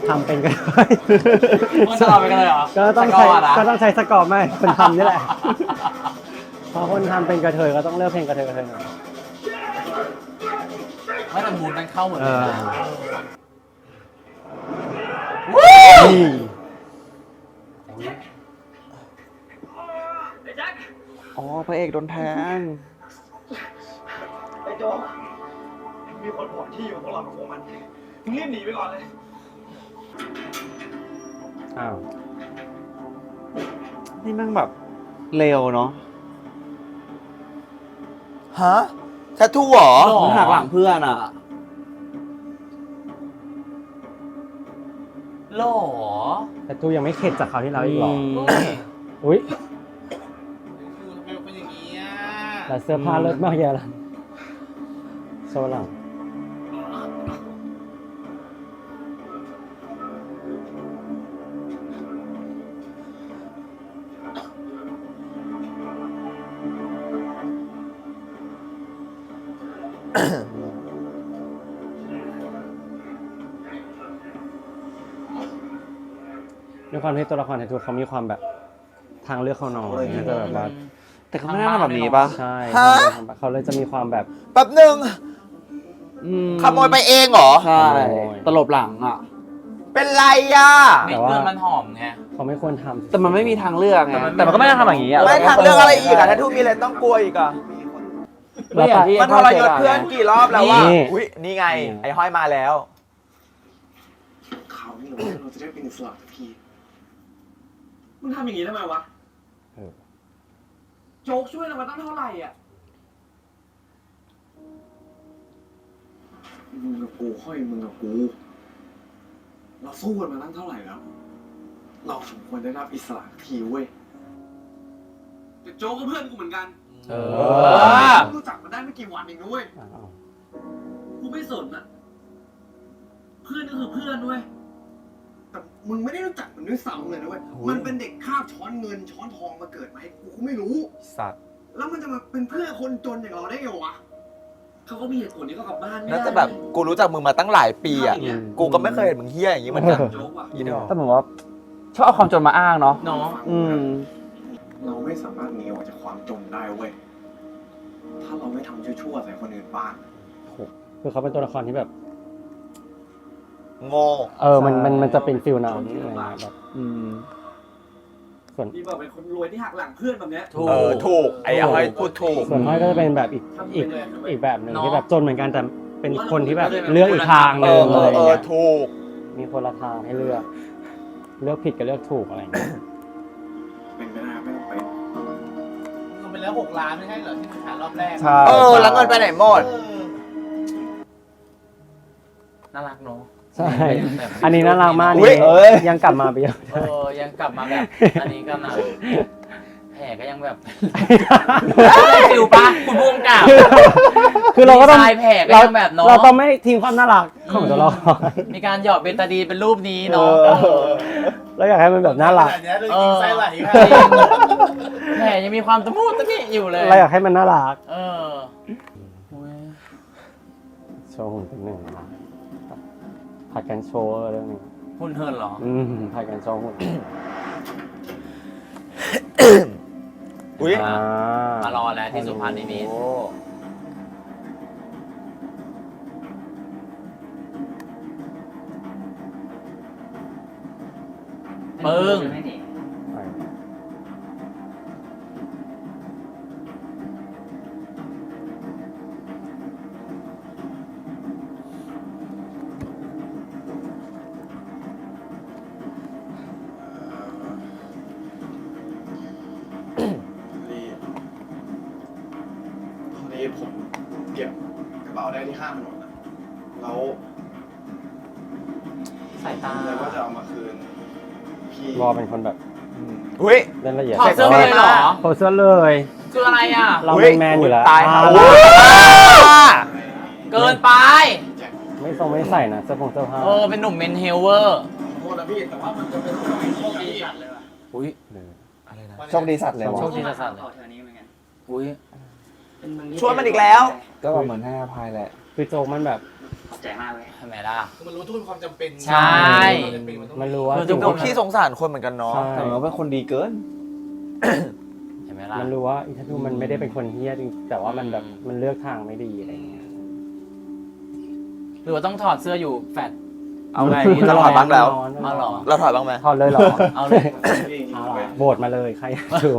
ทำเป็นกันเลย คนจะเอาไปกันเลยเหรอ ก็ต้อง ส ใช้ ร์อะนะ ก็ต้องใช้สกอร์ไม่คนทำนี่แหละ เพราะคนทำเป็นกระเทยก็ต้องเลือกเพลงกระเทยหน่อย ไม่แต่มูนมันเข้าเหมือน เอ กัน อ นะ นี่ ไอ้แจ็ค อ๋อ พระเอกโดนแทง ไอ้โจมีคนห่วงที่อยู่ของเรากับพวกมันมึงรีบหนีไปก่อนเลย อ้าว นี่แม่งแบบเร็วเนาะ ฮะแทททูเหรอ มันหักหลังเพื่อนอ่ะ โหล่ แต่ตู้ยังไม่เข็ดจากคราวที่แล้วอีกหรอ อุ้ย อุ้ย ทำไมเป็นอย่างนี้อ่ะ แต่เสื้อผ้าเลิศมากเยอะละโซหลัง ด้วยความที่ตัวละครในทุกเขามีความแบบทางเลือกเขาน้อยจะแบบว่า แต่เขาไม่น่าทำแบบนี้ปะ ใช่ ฮะ เขาเลยจะมีความแบบ แป๊บหนึ่ง อืม ขโมยไปเองเหรอ ใช่ ขโมย ตลบหลังอ่ะ เป็นไรอ่ะ ไม่เพื่อนมันหอมไง เขาไม่ควรทำ แต่มันไม่มีทางเลือกไง แต่มันก็ไม่น่าทำอย่างนี้อ่ะ ไม่ทำเรื่องอะไรอีกอ่ะแทททูมีอะไรต้องกลัวอีกอ่ะ ไม่อย่างที่ มันทรยศเพื่อนกี่รอบแล้วว่า นี่ อุ้ยนี่ไง ไอ้ห้อยมาแล้ว เขานี่เหรอเราจะได้เป็นอิสระสักทีมึงทำอย่างนี้ทำไมวะ เออ โจ๊กช่วยเรามาตั้งเท่าไหร่อ่ะ มึงกับกูห้อยมึงกับกู เราสู้กันมาตั้งเท่าไหร่แล้ว เราสมควรได้รับอิสระสักทีเว้ย แต่โจ๊กก็เพื่อนกูเหมือนกัน เอ อ กูรู้จักมันได้ไม่กี่วันเองนะเว้ย อ้าว กูไม่สนอ่ะ เพื่อนก็คือเพื่อนเว้ย แต่มึงไม่ได้รู้จักมันด้วยซ้ำเลยนะเว้ย มันเป็นเด็กคาบช้อนเงินช้อนทองมาเกิดมาให้กูไม่รู้ สัตว์ แล้วมันจะมาเป็นเพื่อนคนจนอย่างเราได้ไงวะ เขาก็มีเหตุผลที่เขากลับบ้านไม่ได้ น่าจะแบบกูรู้จักมึงมาตั้งหลายปีอ่ะ อืม กูก็ไม่เคยเห็นมึงเฮี้ยอย่างนี้เหมือนกัน โจ๊กอ่ะ อีดอก แต่ผมว่าชอบเอาความจนมาอ้างเนาะ เนาะ อืม เราไม่สามารถหนีออกจากความจนได้เว้ย ถ้าเราไม่ทำชั่วๆใส่คนอื่นบ้าง คือเขาเป็นตัวละครที่แบบ โง่ มันจะเป็นฟิลนั้นอะไรเงี้ยแบบ อืม ส่วน นี่แบบเป็นคนรวยที่หักหลังเพื่อนแบบเนี้ย ถูก ถูก ไอ้ห้อยพูดถูก ส่วนห้อยก็จะเป็นแบบอีกแบบหนึ่งที่แบบจนเหมือนกันแต่เป็นคนที่แบบเลือกอีกทางหนึ่งอะไรอย่างเงี้ย ถูก มีคนละทางให้เลือกผิดกับเลือกถูกอะไรอย่างเงี้ย เป็นไปได้ แล้ว6 ล้านไม่ใช่เหรอที่มันขายรอบแรก ใช่ แล้วเงินไปไหนหมด น่ารักเนาะ ใช่ อันนี้น่ารักมาก อุ๊ นี่ ย ยังกลับมาไปเยอะ ยังกลับมาแบบ อันนี้ก็นะแผลก็ยังแบบได้ฟิลปะคุณพุ่มกับ คือเราก็ต้อง ดีไซน์แผลก็ยังแบบเนาะ เราต้องไม่ทิ้งความน่ารักของตัวเรา มีการหยอดเบตาดีนเป็นรูปนี้เนาะ เราอยากให้มันแบบน่ารัก เออไส้ไหลแผลยังมีความตะมูตะมี่อยู่เลย เราอยากให้มันน่ารัก เออ โชว์หุ่นเป็นหนึ่งนะผัดกันโชว์เรื่องนี้ หุ่นเหินเหรอ ผัดกันโชว์หุ่น อุ้ย มารอแล้วที่สุพรรณนิมิตร ปึ้ง ไม่หนี พอดีผมเก็บกระเป๋าได้ที่ข้างถนนนะแล้ว สายตา เลยว่าจะเอามาคืนพี่ วอเป็นคนแบบ อุ้ย เล่นละเอียด ถอดเสื้อเลยเหรอ ถอดเสื้อเลย คืออะไรอ่ะ เราเป็นแมนอยู่แล้ว ตาย เกินไป ไม่ทรงไม่ใส่นะเสื้อผงเสื้อผ้า เป็นหนุ่มเมนเฮลเวอร์ โทษนะพี่แต่ว่ามันจะเป็นโชคดีสัตว์เลยว่ะ อุ้ย อะไรนะ โชคดีสัตว์เลยวะ โชคดีสัสๆเลย ขอเธอนี้เหมือนกัน อุ้ย เป็นมึงที่ ชวนมันอีกแล้ว ก็แบบเหมือนให้อภัยแหละ คือโจกมันแบบ ขอบใจมากเลย ทำไมล่ะ คือมันรู้ทุกความจำเป็น ใช่ มันรู้ว่า คือ จริง ดูขี้สงสารคนเหมือนกันเนาะ ใช่ แต่ว่าเป็นคนดีเกิน เห็นไหมล่ะ มันรู้ว่าอีทัตทูมันไม่ได้เป็นคนเฮี้ยจริงแต่ว่ามันแบบมันเลือกทางไม่ดีอะไรเงี้ย หรือว่าต้องถอดเสื้ออยู่แฟด เอาไงจะถอดบ้างแล้ว เอาเหรอ เราถอดบ้างไหม ถอดเลยเหรอ เอาเลย เอาล่ะโบดมาเลยใครชู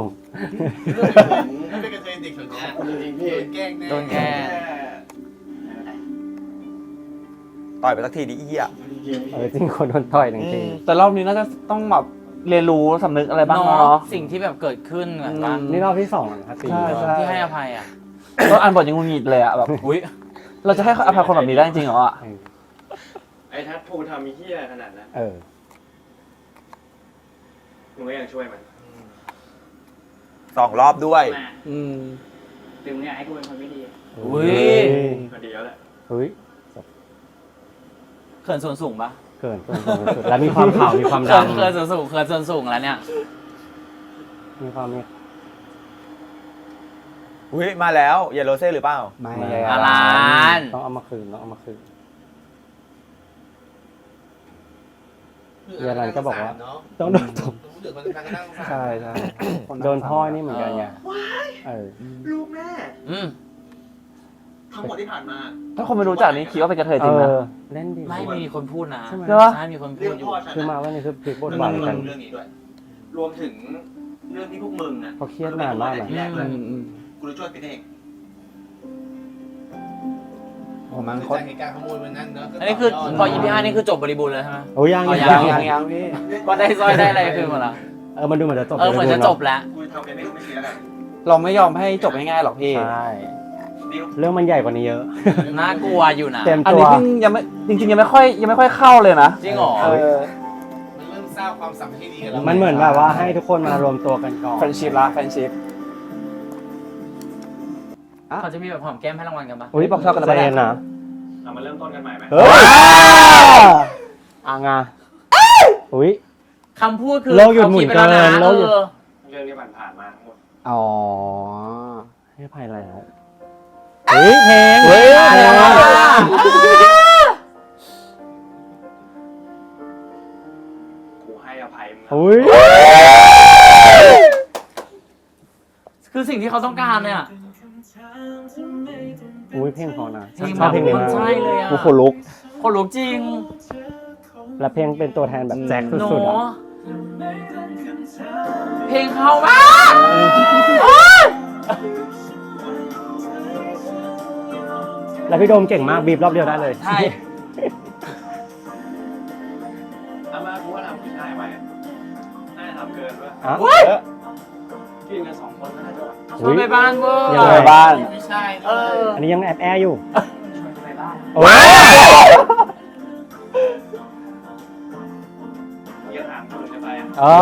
ไม่เป็นกระเทยเด็กแบบนี้จริงๆพี่โดนแกล้งแน่ โดนแกล้ง ต่อยไปสักทีดิอี้อ่ะ จริงคนโดนต่อยหนึ่งที แต่รอบนี้น่าจะต้องแบบเรียนรู้สำนึกอะไรบ้าง เนาะ เนาะ สิ่งที่แบบเกิดขึ้นเหมือนกัน นี่รอบที่2แล้วครับตี ใช่ใช่ ที่ให้อภัยอ่ะ ตอนอ่านบทยังงุนงิดเลยอะแบบ อุ้ย เราจะให้อภัยคนแบบนี้ได้จริงเหรออะ ไอ้ทัดพูทำมีเหี้ยขนาดนั้น มึงก็ยังช่วยมัน 2 รอบด้วย มา อืม หรือมึงอยากให้กูเป็นคนไม่ดี อุ้ย ก็ดีแล้วแหละ เฮ้ย เขินส่วนสูงปะ เกินสุดแล้วมีความขาวมีความด เขินส่วนสูงเขินส่วนสูงแล้วเนี่ย ำมีความมี อุ้ยมาแล้วเยลโลเซ่หรือเปล่า ไม่ อาลาน ต้องเอามาคืนยาลันก็บอกว่าต้องโดนตบ รู้สึกมันนั่งสงสาร ใช่ใช่ โดนพ่อนี่เหมือนกันไงเออ ลูกแม่ อืม ทั้งหมดที่ผ่านมา ถ้าคนไม่รู้จักนี่คิดว่าเป็นกระเทยจริงนะ เล่นดี ไม่มีคนพูดนะ ใช่ไหม ใช่มีคนพู เรื่อ ด ง อยู่ พ่อฉัน คือมา นะ ว่านี่คือพลิกบทบาทกัน เรื่องนี้ด้วย รวมถึงเรื่องที่พวกมึงอ่ะ เขาเครียดนานมากนะ ที่แรกเลย อืม กูจะช่วยเป็นเอง ผมมัน คือ โคต จากเหตุการณ์ขโมยวันนั้นเนอะก็ อันนี้คือ ต่ยด พอ EP 5นี่คือจบบริบูรณ์เลยใช่ไหม โอ้ยัง อ๋อ ยังพี่ ก็ได้สร้อยได้อะไรคืนหมดละ มันดูเหมือนจะจบ เหมือนจะจบแล้ว กูทำเป็นไม่เสียแหละ เราไม่ยอมให้จบง่ายๆหรอกพี่ ใช่ ดิว เรื่องมันใหญ่กว่านี้เยอะ น่ากลัวอยู่นะ เต็ม อัน ตัว นี้เพิ่งยังไม่จริงๆยังไม่ค่อยเข้าเลยนะ จริงเหรอ เออ มันเริ่มสร้างความสัมพันธ์ที่ดีกันแล้ว มันเหมือนแบบว่าให้ทุกคนมารวมตัวกันก่อน แฟนชิพละแฟนชิพ เขาจะมีแบบหอมแก้มให้รางวัลกันปะ อุ้ยบอกชอบกัน ใจ แล้ว เย็น นะ นะ เรามาเริ่มต้นกันใหม่ไหม เฮ้ยอ่างาอุ้ย คำพูดคือ โลกหยุดหมุน ขาคิไปแล้วะ เกินโลกหยุด เรื่องที่ผ่านๆมาทั้งหมด อ๋อ ให้ภัยอะไรครับเฮ้ยเพลง เฮ้ย มาแล้ว กูให้อภัยมึงนะ อุ้ย คือสิ่งที่เขาต้องการเนี่ย อุ้ยเพลงพอนะ เพลง ชอบเพลงนี้ มัน มาก ใช่เลยอ่ะ กูขนลุก คนลุกจริง และเพลงเป็นตัวแทนแบบแจ็ค โน สุดๆอ่ะ เพลงเขามาก แล้วพี่โดมเก่งมากบีบรอบเดียวได้เลย ใช่ เอามากูว่าทำผู้ชายไปน่าจะทำเกินด้วย อ่ะ ที่ กินกัน2 คนก็น่าจะ ชวนไปบ้านเวอร์ ยังไง ไปบ้าน ไม่ใช่ อันนี้ยังแอบแออยู่ ชวนไปบ้าน โอ้ย เยอะถามคุณจะไป อ๋อ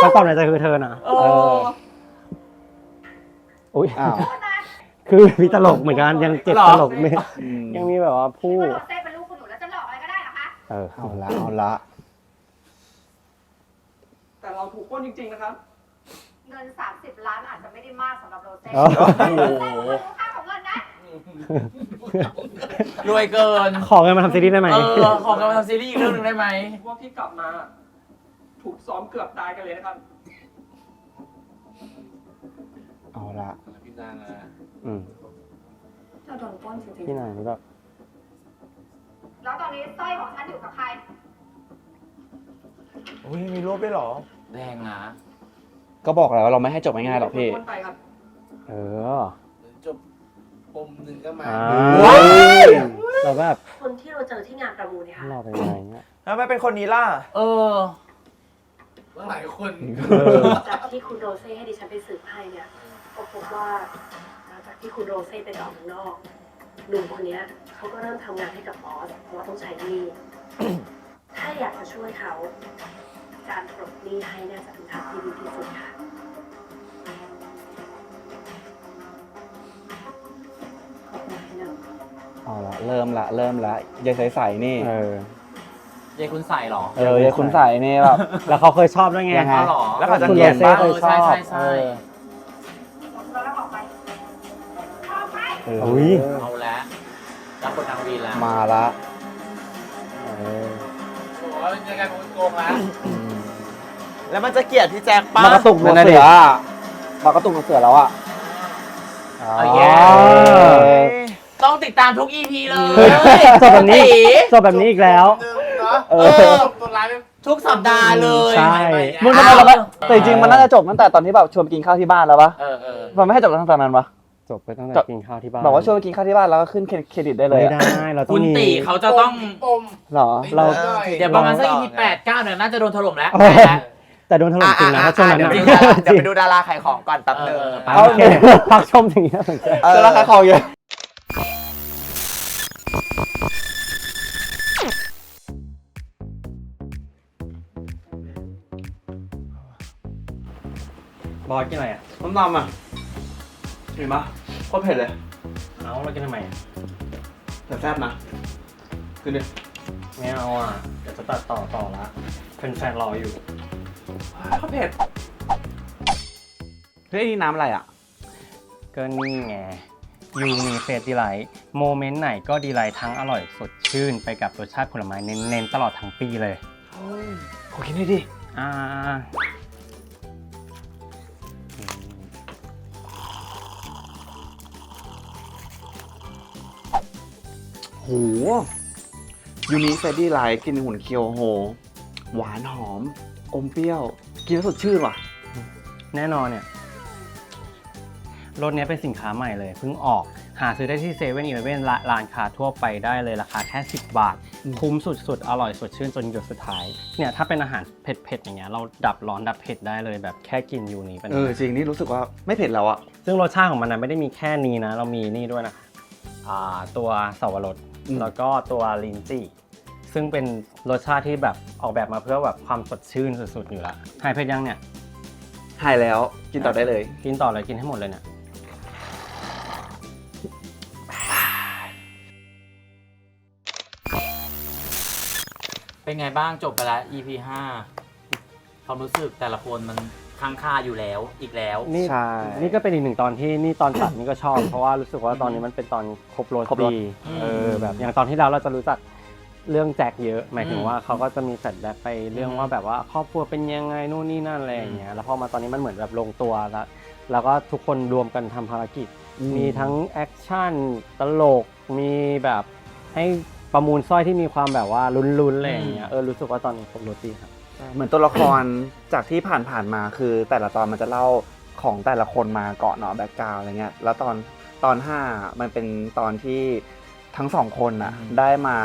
คำตอบในใจคือเธอนะอุ้ย อ้าว คือมีตลกเหมือนกันยังเจ็บตลกไม่ยังมีแบบว่าผู้ ว่าโรเซ่เป็นลูกคุณหนูแล้วจะหลอกอะไรก็ได้เหรอคะ เอาละ แต่เราถูกปล้นจริงๆนะครับ เงิน 30 ล้านอาจจะไม่ได้มากสำหรับโรเซ่ อ๋อ โรเซ่เป็นคนรู้ค่าของเงินนะ รวยเกิน ขอเงินมาทำซีรีส์ได้ไหม ขอกันมาทำซีรีส์อีกเรื่องหนึ่งได้ไหม พวกที่กลับมา ถูกซ้อมเกือบตายกันเลยนะครับ เอาละ พี่นางอะ เราโดนปล้นจริง พี่นายนี่แบบ ๆแล้วตอนนี้สร้อยของฉันอยู่กับใคร อุ้ยมีรูปด้วยเหรอ แรงนะ ก็บอกแล้วว่าเราไม่ให้จบง่ายๆหรอกพี่ ปล้นไปครับ เออ จบปมหนึ่งก็มา เราแบบ คนที่เราเจอที่งานประมูลเนี่ยค่ะ หล่อไปไหนเนี่ย แล้วไม่เป็นคนนี้ล่ะ เออ หลายคน จากที่คุณโรเซ่ให้ดิฉันไปสืบให้เนี่ยก็พบว่าหลังจากที่คุณโรเซ่ไปออกเมืองนอกหนุ่มคนเนี้ยเขาก็เริ่มทำงานให้กับบอสเพราะว่าต้องใช้หนี้ ถ้าอยากจะช่วยเขา การปลดหนี้ให้น่าจะเป็นทางที่ดีที่สุดค่ะ ขอบคุณพี่น้อง เอาละเริ่มละยายใสๆนี่ ยายคุณใส่หรอ ยายคุณใสนี่แบบ แล้วเขาเคยชอบด้วยไง ยังไง หรอ แล้วเขาจะ คุณ เกลียด โรเซ่ ปะ เคยชอบ ใช่ แล้วออกไปออกไป อุ้ย เอาแล้วรับบทนางวีแล้ว มาละ โอ้ยยังไงผมโกงละ แล้วมันจะเกลียดพี่แจ็คปะ มากระตุกหัวเสืออะมากระตุกหัวเสือแล้วอ่ะ เอาแย่ ต้องติดตามทุก EP เลย จบแบบนี้จบแบบนี้อีกแล้ว ตัวร้าย ทุกสัปดาห์เลย ใช่ มึงทำไมเราไม่แต่จริงๆมันน่าจะจบตั้งแต่ตอนที่แบบชวนไปกินข้าวที่บ้านแล้วปะ เออ มันไม่ให้จบตั้งแต่นั้นปะ จบไปตั้งแต่ จบ กินข้าวที่บ้าน บอกว่าชวนไปกินข้าวที่บ้านแล้วก็ขึ้นเครดิตได้เลย ไม่ อะ ได้เราต้อ คุ ง ณ มี ตีเขาจะต้อง ปม เหรอ เรา เดี๋ยวประมาณสัก EP 8-9เนี่ยน่าจะโดนถล่มแล้ว แต่โดนถล่มจริงนะถ้าช่วงนั้น เดี๋ยว นะ เดี๋ยวไปดูดาราขายของก่อนแป๊บนึง โอเคพักชมถึงนี้สนใจ จะราคาของเยอะ บอสกินอะไรอ่ะ น้ำนำอ่ะเห็นปะโคตรเผ็ดเลย เอาเรากินทำไมอ่ะ แต่แซ่บนะคือดิ ไม่เอาอ่ะเดี๋ยวจะตัดต่อละแฟนๆรออยู่ โคตรเผ็ดเฮ้ยนี่น้ำอะไรอ่ะ ก็นี่ไงยูนีเฟสดีไลท์โมเมนต์ไหนก็ดีไลท์ทั้งอร่อยสดชื่นไปกับรสชาติผลไม้เน้นๆตลอดทั้งปีเลย ขอกินได้ดิ อ่าโหยูนิเฟดดี้ไลท์กินหุ่นเคียวโห หวานหอม อมเปรี้ยว กินแล้วสดชื่นว่ะ แน่นอนเนี่ยรสเนี้ยเป็นสินค้าใหม่เลยเพิ่งออกหาซื้อได้ที่เซเว่นอีเลฟเว่นร้านค้าทั่วไปได้เลยราคาแค่10 บาท คุ้มสุดๆ อร่อยสดชื่นจนหยดสุดท้ายเนี่ยถ้าเป็นอาหารเผ็ดๆอย่างเงี้ยเราดับร้อนดับเผ็ดได้เลยแบบแค่กินยูนี้เป็น จริงนี่รู้สึกว่าไม่เผ็ดแล้วอ่ะ ซึ่งรสชาติของมันนะไม่ได้มีแค่นี้นะ เรามีนี่ด้วยนะตัวสวรสแล้วก็ตัวลินจี้ซึ่งเป็นรสชาติที่แบบออกแบบมาเพื่อแบบความสดชื่นสุดๆอยู่ละหายเผ็ดยังเนี่ย หายแล้วกินต่อได้เลย กินต่อเลยกินให้หมดเลยเนี่ย เป็นไงบ้างจบไปแล้ว EP 5ความรู้สึกแต่ละคนมันค้างคาอยู่แล้วอีกแล้ว นี่ ใช่ นี่ก็เป็นอีกหนึ่งตอนที่นี่ตอนตัดนี่ก็ชอบ เพราะว่ารู้สึกว่าตอนนี้มันเป็นตอนครบรส ครบรส ดีแบบอย่างตอนที่แล้วเราจะรู้จักเรื่องแจ็คเยอะ หมายถึงว่าเขาก็จะมีแฟลชแบ็คไปเรื่องว่าแบบว่าครอบครัวเป็นยังไงนู่นนี่นั่นอะไรอย่างเงี้ยแล้วพอมาตอนนี้มันเหมือนแบบลงตัวแล้วก็ทุกคนรวมกันทำภารกิจ มีทั้งแอคชั่นตลกมีแบบให้ประมูลสร้อยที่มีความแบบว่าลุ้นๆอะไรอย่างเงี้ยรู้สึกว่าตอนนี้ครบรสดีครับ เหมือนตัวละคร จากที่ผ่านมาคือแต่ละตอนมันจะเล่าของแต่ละคนมาเกาะเนาะแบ็กกราวอะไรเงี้ยแล้วตอน5มันเป็นตอนที่ทั้งสองคนน่ะได้มา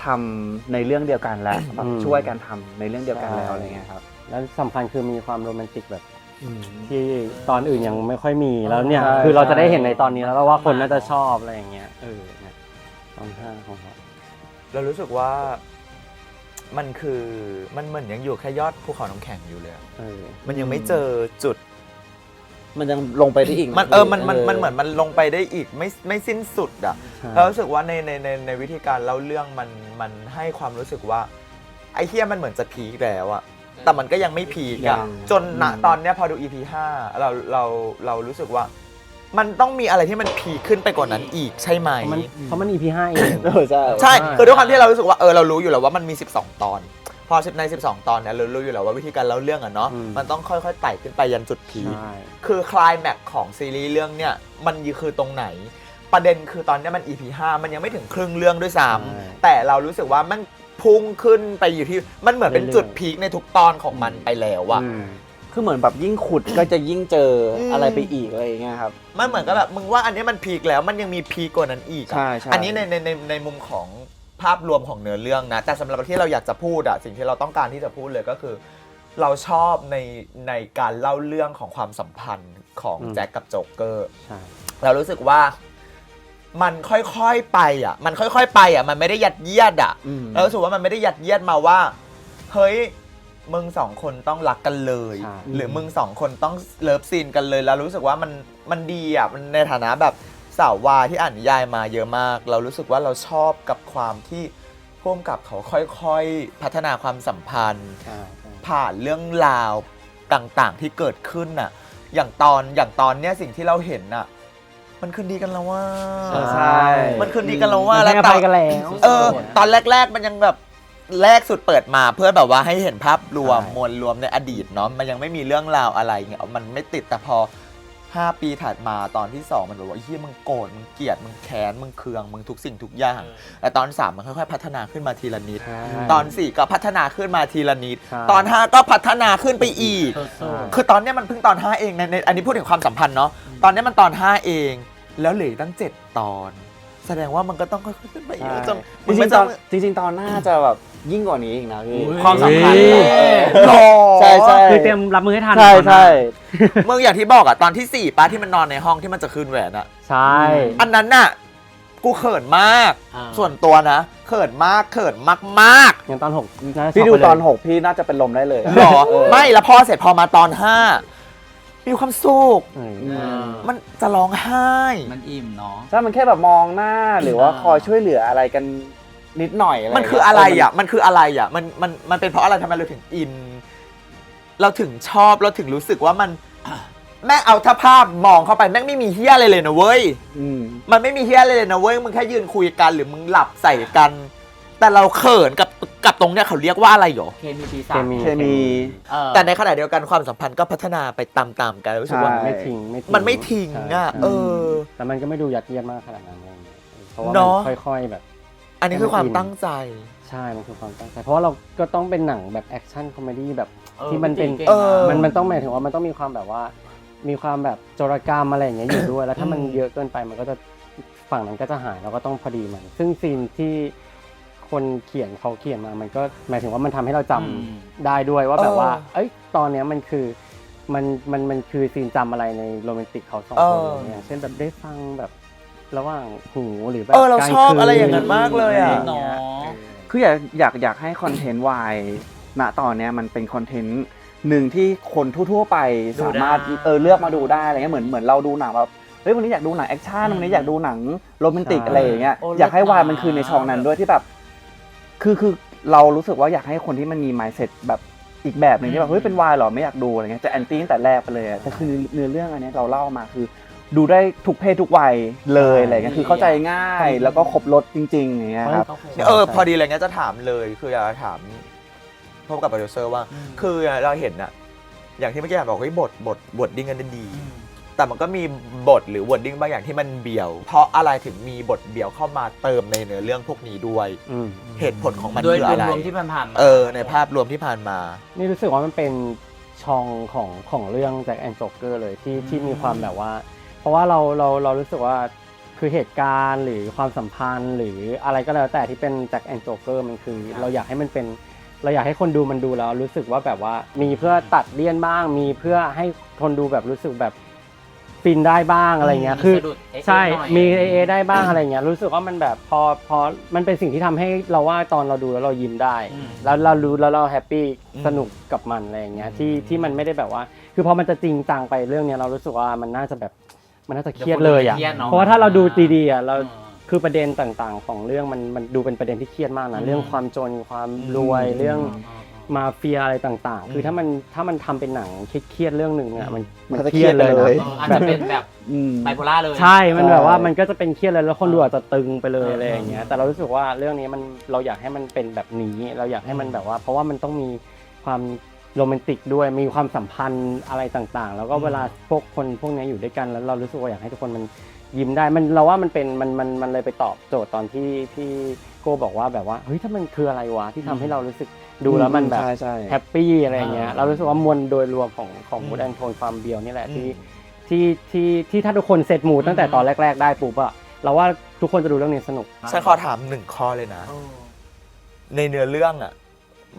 ท ทำในเรื่องเดียวกันแล้วแบบช่วยกันทำในเรื่องเดียวกันแล้วอะไรเงี้ยครับ แล้วสำคัญคือมีความโรแมนติกแบบที่ตอนอื่นยังไม่ค่อยมีแล้วเนี่ย ใช่ คือเราจะได้เห็นในตอนนี้แล้วว่าคนน่าจะชอบอะไรอย่างเงี้ยเนี่ยตอน5ของเขา เรารู้สึกว่ามันคือมันเหมือนยังอยู่แค่ยอดภูเขาน้ำแข็งอยู่เลยอะมันยังไม่เจอจุด มันยังลงไปได้อีก มันมันเหมือนมันลงไปได้อีกไม่สิ้นสุดอ่ะเรารู้สึกว่าในวิธีการเล่าเรื่องมันให้ความรู้สึกว่าไอ้เฮียมันเหมือนจะพีคแล้วอ่ะแต่มันก็ยังไม่พีคอะจนณตอนเนี้ยพอดู EP 5เรารู้สึกว่ามันต้องมีอะไรที่มันพีคขึ้นไปกว่านั้นอีกใช่ไหม เพราะมัน EP 5 เอง ใช่คือด้วยความที่เรารู้สึกว่าเรารู้อยู่แล้วว่ามันมี12 ตอนพอใน12 ตอนเนี่ยเรารู้อยู่แล้วว่าวิธีการเล่าเรื่องอะเนาะมันต้องค่อยๆไต่ขึ้นไปยันจุดพีคคือคลายแม็กของซีรีส์เรื่องเนี่ยมันคือตรงไหนประเด็นคือตอนนี้มัน EP 5 มันยังไม่ถึงครึ่งเรื่องด้วยซ้ำแต่เรารู้สึกว่ามันพุ่งขึ้นไปอยู่ที่มันเหมือนเป็นจุดพีคในทุกตอนของมันไปแล้วอะคือเหมือนแบบยิ่งขุดก็จะยิ่งเจออะไรไปอีกอะไรอย่างเงี้ยครับมันเหมือนกับแบบมึงว่าอันนี้มันพีคแล้วมันยังมีพีคกว่านั้นอีก ใช่ อันนี้ในมุมของภาพรวมของเนื้อเรื่องนะแต่สำหรับที่เราอยากจะพูดอะสิ่งที่เราต้องการที่จะพูดเลยก็คือเราชอบในการเล่าเรื่องของความสัมพันธ์ของแจ็คกับโจ๊กเกอร์เรารู้สึกว่ามันค่อยๆไปอ่ะมันค่อยๆไปอ่ะมันไม่ได้ยัดเยียดอ่ะเรารู้สึกว่ามันไม่ได้ยัดเยียดมาว่าเฮ้ยมึง2 คนต้องรักกันเลยหรือมึง2 คนต้องเลิฟซีนกันเลยแล้วรู้สึกว่ามันดีอ่ะมันในฐานะแบบสาววายที่อ่านนิยายมาเยอะมากเรารู้สึกว่าเราชอบกับความที่ร่วมกับเขาค่อยๆพัฒนาความสัมพันธ์ผ่านเรื่องราวต่างๆที่เกิดขึ้นน่ะอย่างตอนเนี้ยสิ่งที่เราเห็นน่ะมันคืนดีกันแล้วว่าใช่ มันคืนดีกันแล้วว่า แล้วตอนกันแล้ว ตอนแรกๆมันยังแบบแรกสุดเปิดมาเพื่อแบบว่าให้เห็นภาพรวมมวลรวมในอดีตเนาะมันยังไม่มีเรื่องราวอะไรเงี้ยมันไม่ติดแต่พอ5 ปีถัดมาตอนที่2มันแบบว่าเฮียมึงโกรธมึงเกลียดมึงแค้นมึงเคืองมึงทุกสิ่งทุกอย่างแต่ตอน3มันค่อยๆพัฒนาขึ้นมาทีละนิดตอน4ก็พัฒนาขึ้นมาทีละนิดตอน5ก็พัฒนาขึ้นไปอีกคือตอนนี้มันเพิ่งตอน5เองในอันนี้พูดถึงความสัมพันธ์เนาะตอนนี้มันตอน5เองแล้วเหลือตั้ง7 ตอนแสดงว่ามันก็ต้องค่อยๆขึ้นไปอีกจริงๆตอนหน้าจะแบบยิ่งกว่านี้อีกนะพี่ ความสัมพันธ์ใช่ใช่ คือเตรียมรับมือให้ทัน ใช่ เมื่ออย่างที่บอกอะตอนที่4ป้าที่มันนอนในห้องที่มันจะคืนแหวนอะ ใช่ อันนั้นน่ะกูเขินมากส่วนตัวนะเขินมากเขินมากๆอย่างตอน6พี่ดูตอน6พี่น่าจะเป็นลมได้เลย หรอไม่แล้วพอเสร็จพอมาตอน5มีความสุขมันจะร้องไห้มันอิ่มเนาะถ้ามันแค่แบบมองหน้าหรือว่าคอยช่วยเหลืออะไรกันนิดหน่อยอะไร มันคืออะไรอ่ะมันคืออะไรอ่ะมันเป็นเพราะอะไรทำไมเราถึงอินเราถึงชอบเราถึงรู้สึกว่ามันแม่งเอาถ้าภาพมองเข้าไปแม่งไม่มีเฮี้ยอะไรเลยนะเว้ยมันไม่มีเฮี้ยอะไรเลยนะเว้ยมึงแค่ยืนคุยกันหรือมึงหลับใส่กันแต่เราเขินกับตรงเนี้ยเขาเรียกว่าอะไรหรอเคมี แต่ในขณะเดียวกันความสัมพันธ์ก็พัฒนาไปตามๆกันรู้สึกว่าไม่ทิ้งมันไม่ทิ้งอ่ะแต่มันก็ไม่ดูยัดเยียดมากขนาดนั้นเพราะว่ามันค่อยๆแบบอันนี้คือความตั้งใจใช่มันคือความตั้งใจเพราะว่าเราก็ต้องเป็นหนังแบบแอคชั่นคอมเมดี้แบบที่มันเป็นมันต้องหมายถึงว่ามันต้องมีความแบบว่ามีความแบบโจรกรรมอะไรอย่างเงี้ยอยู่ด้วยแล้วถ้ามันเยอะเกินไปมันก็จะฝั่งนั้นก็จะหายเราก็ต้องพอดีมันซึ่งซีนที่คนเขียนเขาเขียนมามันก็หมายถึงว่ามันทำให้เราจำได้ด้วยว่าแบบว่าเอ้ยตอนเนี้ยมันคือมันคือซีนจำอะไรในโรแมนติกเขา2 คนอย่างเช่นแบบได้ฟังแบบระหว่างหูหรือแบบเราชอบอะไรอย่างนั้นมากเลยอ่ะคืออยากให้คอนเทนต์วายณตอนนี้มันเป็นคอนเทนต์หนึ่งที่คนทั่วๆไปสามารถเลือกมาดูได้อะไรเงี้ยเหมือนเราดูหนังแบบเฮ้ยวันนี้อยากดูหนังแอคชั่นวันนี้อยากดูหนังโรแมนติกอะไรอย่างเงี้ยอยากให้วายมันคือในช่องนั้นด้วยที่แบบคือเรารู้สึกว่าอยากให้คนที่มันมี mindset แบบอีกแบบหนึ่งที่แบบเฮ้ยเป็นวายหรอไม่อยากดูอะไรเงี้ยจะแอนตี้ตั้งแต่แรกไปเลยแต่คือเนื้อเรื่องอันนี้เราเล่ามาคือดูได้ทุกเพศทุกวัยเลยอะไรเงี้ยคือเข้าใจง่ายแล้วก็ครบรสจริงๆอย่างเงี้ยครับพอดีอะไรเงี้ยจะถามเลยคืออยากถามพบกับโปรดิวเซอร์ว่าคือเราเห็นอะอย่างที่เมื่อกี้บอกว่าบทดิ้งกันดีแต่มันก็มีบทหรือวอร์ดดิ้งบางอย่างที่มันเบี่ยวเพราะอะไรถึงมีบทเบี่ยวเข้ามาเติมในเนื้อเรื่องพวกนี้ด้วยเหตุผลของมันคืออะไรรวมที่ผ่านมาในภาพรวมที่ผ่านมานี่รู้สึกว่ามันเป็นช่องของเรื่องแจ็คแอนด์โจ๊กเกอร์เลยที่มีความแบบว่าเพราะว่าเรารู้สึกว่า คือเหตุการณ์หรือความสัมพันธ์หรืออะไรก็แล้วแต่ที่เป็นแจ็คแอนด์โจ๊กเกอร์มันคือเราอยากให้มันเป็นเราอยากให้คนดูมันดูแล้วรู้สึกว่าแบบว่ามีเพื่อตัดเลี่ยนบ้างมีเพื่อให้คนดูแบบรู้สึกแบบฟินได้บ้างอะไรเงี้ยคือ สะดุด ใช่ หน่อย มีเอได้บ้างอะไรเงี้ยรู้สึกว่ามันแบบพอมันเป็นสิ่งที่ทำให้เราว่าตอนเราดูแล้วเรายิ้มได้ แล้วเรารู้แล้วเราแฮปปี้สนุกกับมันอะไรอย่างเงี้ยที่มันไม่ได้แบบว่าคือพอมันจะจริงจังไปเรื่องเนี้ยเรารู้สึกว่ามันน่าจะเครียดเลยอ่ะ เดี๋ยวคนดูจะเครียดเนอะ เพราะว่าถ้าเราดูดีๆอ่ะเราคือประเด็นต่างๆของเรื่องมันดูเป็นประเด็นที่เครียดมากนะเรื่องความจนความรวยเรื่องมาเฟียอะไรต่างๆ คือถ้ามันทำเป็นหนังเครียดๆเรื่องหนึ่งอ่ะมันเครียดเลยนะ อาจจะเป็นแบบไบโพล่าเลย ใช่มันแบบว่ามันก็จะเป็นเครียดเลยแล้วคนดูอาจจะตึงไปเลยอะไรอย่างเงี้ยแต่เรารู้สึกว่าเรื่องนี้เราอยากให้มันเป็นแบบนี้เราอยากให้มันแบบว่าเพราะว่ามันต้องมีความโรแมนติกด้วยมีความสัมพันธ์อะไรต่างๆ แล้วก็เวลาพวกนี้อยู่ด้วยกันแล้วเรารู้สึกว่าอยากให้ทุกคนมันยิ้มได้เราว่ามันเป็นมันเลยไปตอบโจทย์ตอนที่โก้บอกว่าแบบว่าเฮ้ยถ้ามันคืออะไรวะที่ทำให้เรารู้สึกดูแล้วมันแบบ ใช่ แฮปปี้อะไรอย่างเงี้ยเรารู้สึกว่ามวลโดยรวมของมูดแอนโทนความเบียวนี่แหละที่ถ้าทุกคนเซตมูดตั้งแต่ตอนแรกๆได้ปุ๊บอะเราว่าทุกคนจะดูเรื่องนี้สนุก ฉันขอถาม1ข้อเลยนะ ในเนื้อเรื่องอ่ะ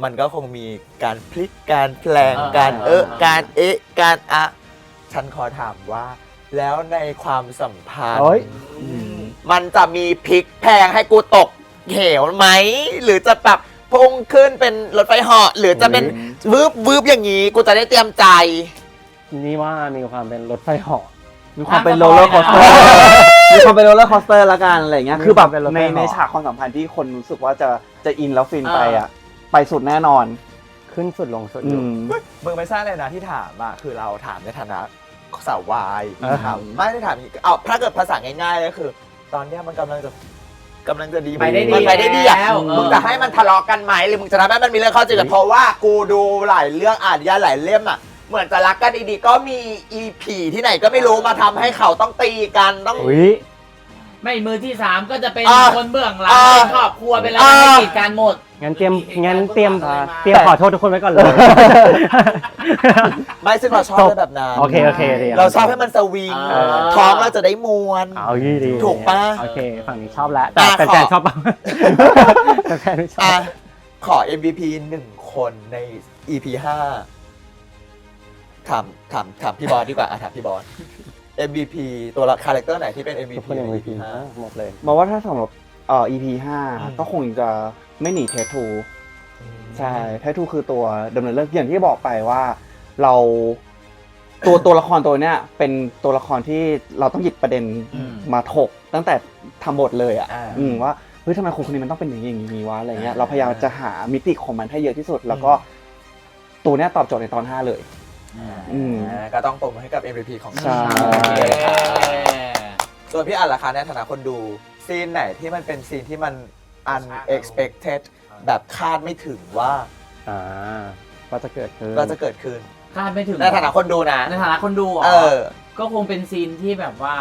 มันก็คงมีการพลิกการแปลงการการการอะฉันขอถามว่า แล้วในความสัมพันธ์มันจะมีพลิกแพลงให้กูตกเหวไหมหรือจะแบบพุ่งขึ้นเป็นรถไฟเหาะหรือจะเป็นวืบอย่างนี้กูจะได้เตรียมใจ นี่ว่ามีความเป็นรถไฟเหาะ มีความเป็นโรลเลอร์คอสเตอร์มีความเป็นโรลเลอร์คอสเตอร์ละกันอะไรอย่างเงี้ยคือแบบในฉากความสัมพันธ์ที่คนรู้สึกว่าจะอินแล้วฟินไปอ่ะไปสุดแน่นอน ขึ้นสุดลงสุดอยู่ มึงไม่ทราบเลยนะที่ถามอ่ะคือเราถามในฐานะสาววายถามไม่ได้ถามเอาถ้าเกิดภาษาง่ายๆก็คือ ตอนเนี้ยมันกำลังจะดี ไปได้ดี มันไปได้ดีอ่ะ แล้ว มึงจะให้มันทะเลาะกันไหมหรือมึงจะทำให้มันมีเรื่องเข้าใจกันเพราะว่ากูดูหลายเรื่องอ่านนิยายหลายเล่มอ่ะเหมือนจะรักกันดีๆก็มีอีผีที่ไหนก็ไม่รู้มาทำให้เขาต้องตีกันต้อง ไม่มือที่3ก็จะเป็น อ่า คนเบื้องหลังเป็นครอบครัวเป็นอะไรไม่กีดกันหมด งั้นเตรียมขอโทษทุกคนไว้ก่อนเลย ไม่ซึ่งเราชอบแบบนั้น โอเคดี เราชอบให้มันสวิงท้องเราจะได้มวน เอาดี ถูกปะ โอเคฝั่งนี้ชอบแล้วแต่แฟนๆชอบปะแฟนๆไม่ชอบ อ่ะขอ MVP 1 คนใน EP 5ถามพี่บอสดีกว่าถามพี่บอส MVP ตัวละคาแรคเตอร์ไหนที่เป็น ทุก MVP คน ใน MVP EP หมดเลย บอกว่าถ้าสำหรับEP 5ก็คงจะไม่หนีเททู ใช่เททูคือตัวดำเนินเรื่องอย่างที่บอกไปว่าเราตัวละครตัวเนี้ยเป็นตัวละครที่เราต้องหยิบประเด็นมาถกตั้งแต่ทำบทเลยอ่ะว่าเฮ้ยทำไมคนนี้มันต้องเป็นอย่างนี้วะอะไรเงี้ยเราพยายามจะหามิติของมันให้เยอะที่สุด แล้วก็ตัวเนี้ยตอบโจทย์ในตอน 5 เลยก็ต้องปรบมือให้กับ MVP ของ ใช่ ส่วนพี่อันล่ะคะในฐานะคนดูซีนไหนที่มันเป็นซีนที่มัน unexpected แบบคาดไม่ถึงว่า ก็จะเกิดขึ้น คาดไม่ถึง ในฐานะคนดูนะ ในฐานะคนดูก็คงเป็นซีนที่แบบว่า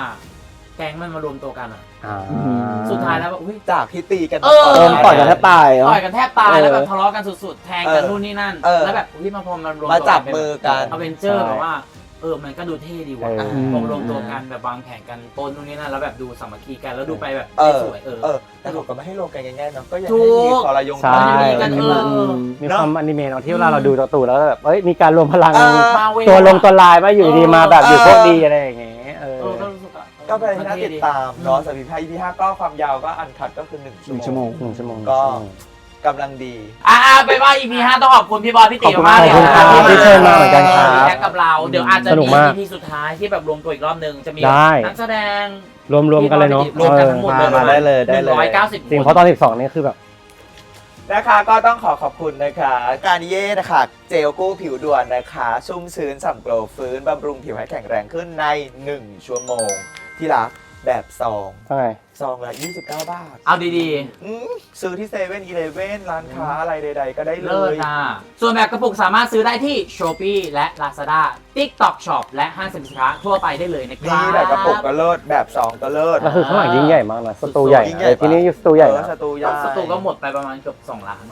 แก๊งมันมารวมตัวกันอ่ะสุดท้ายแล้วอุ้ย จากที่ตีกัน ต่อยกันแทบตาย ต่อยกันแทบตายแล้วแบบทะเลาะกันสุดๆแทงกันนู่นนี่นั่นแล้วแบบอุ้ยพอมันรวม มาจับมือกัน อเวนเจอร์แบบว่ามันก็ดูเท่ดีว่ะพอรวมตัวกันแบบวางแผนกันปนนู่นนี่นั่นแล้วแบบดูสามัคคีกันแล้วดูไปแบบสวยแต่ถูกก็ไม่ให้รวมกันง่ายๆเนาะก็ยัง ถู ให้ ก มีคอระยง ใช่ มีความอนิเมะที่เวลาเราดูตัวตู่แล้วแบบมีการรวมพลังตัวลายมาอยู่ดีมาแบบอยู่พวกดีอะไรอย่างเงี้ยก็เป็นที่น่าติดตามเนาะสำหรับ EP 5ก็ความยาวก็อันคัดก็คือ1 ชั่วโมง 1 ชั่วโมงก็กำลังดี ไปว่า EP 5ต้องขอบคุณพี่บอลพี่ติ๋วมากเลย ที่เชิญมาเหมือนกันครับ แท็กกับเราเดี๋ยวอาจจะมี EP สุดท้ายที่แบบรวมตัวอีกรอบนึงจะมีนักแสดง รวมกันเลยเนาะ รวมกันทั้งหมดเลย มาได้เลย190 จริงเพราะตอน12นี่คือแบบนะคะก็ต้องขอบคุณนะคะการนิเย่นะคะเจลกู้ผิวด่วนนะคะชุ่มชื้นฉ่ำโกลว์ฟื้นบำรุงผิวให้แข็งแรงขึ้นใน1 ชั่วโมงที่รักแบบซองซองละ29 บาทเอาดีๆซื้อที่7-Eleven ร้านค้าอะไรใดๆก็ได้เล เลิศ ย ส่วนแบบกระปุกสามารถซื้อได้ที่ Shopee และ Lazada TikTok Shop และห้างสรรพสินค้าทั่วไปได้เลยนะครับ นี่แบบกระปุกก็เลิศแบบซองก็เลิศ แล้วคือข้างหลังยิ่งใหญ่มากนะสตูใหญ่ที่นี่สตูใหญ่นะ สตูใหญ่ สตูก็หมดไปประมาณเกือบ2 ล้าน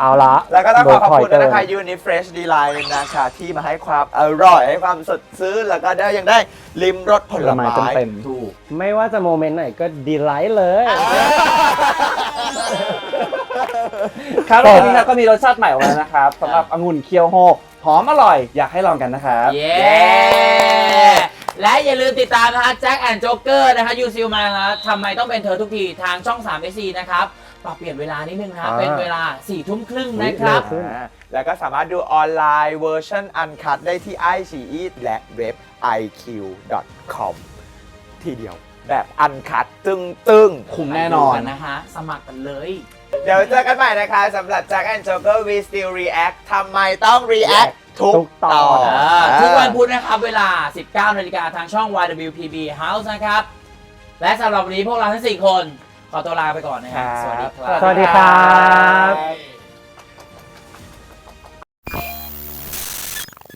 เอาละ แล้วก็ต้องขอบคุณนะคะ Unifresh Delight นะคะที่มาให้ความอร่อยให้ความสดชื่นแล้วก็ได้ยังได้ ลิมรสผลไม้ เต็ม ถูก ไม่ว่าจะโมเมนต์ไหนก็ดีไลท์เลย ครับแล้ววันนี้ครับก็มีรสชาติใหม่ออกมาแล้วนะครับสำหรับองุ่นเคียวโฮหอมอร่อยอยากให้ลองกันนะครับ เย้ และอย่าลืมติดตามนะคะแจ็คแอนด์โจ๊กเกอร์นะคะยูซิลมานะทำไมต้องเป็นเธอทุกทีทางช่อง3 SC นะครับปรับเปลี่ยนเวลานิดนึงนะครับเป็นเวลา 4 ทุ่มครึ่งนะครับ แล้วก็สามารถดูออนไลน์เวอร์ชันอันคัดได้ที่ iQIYI และเว็บ iq.com ทีเดียวแบบอันคัดตึ้ง คุ้มแน่นอน ไปดูกันะคะ สมัครกันเลย เดี๋ยวเจอกันใหม่นะคะสำหรับ Jack and Joker We Still React ทำไมต้อง React ทุกตอน ทุกวันพุธนะครับเวลา 19 นาฬิกาทางช่อง YWPB House นะครับ และสำหรับวันนี้พวกเราทั้ง 4 คน ขอตัวลาไปก่อนนะครับ สวัสดีครับ สวัสดีครับ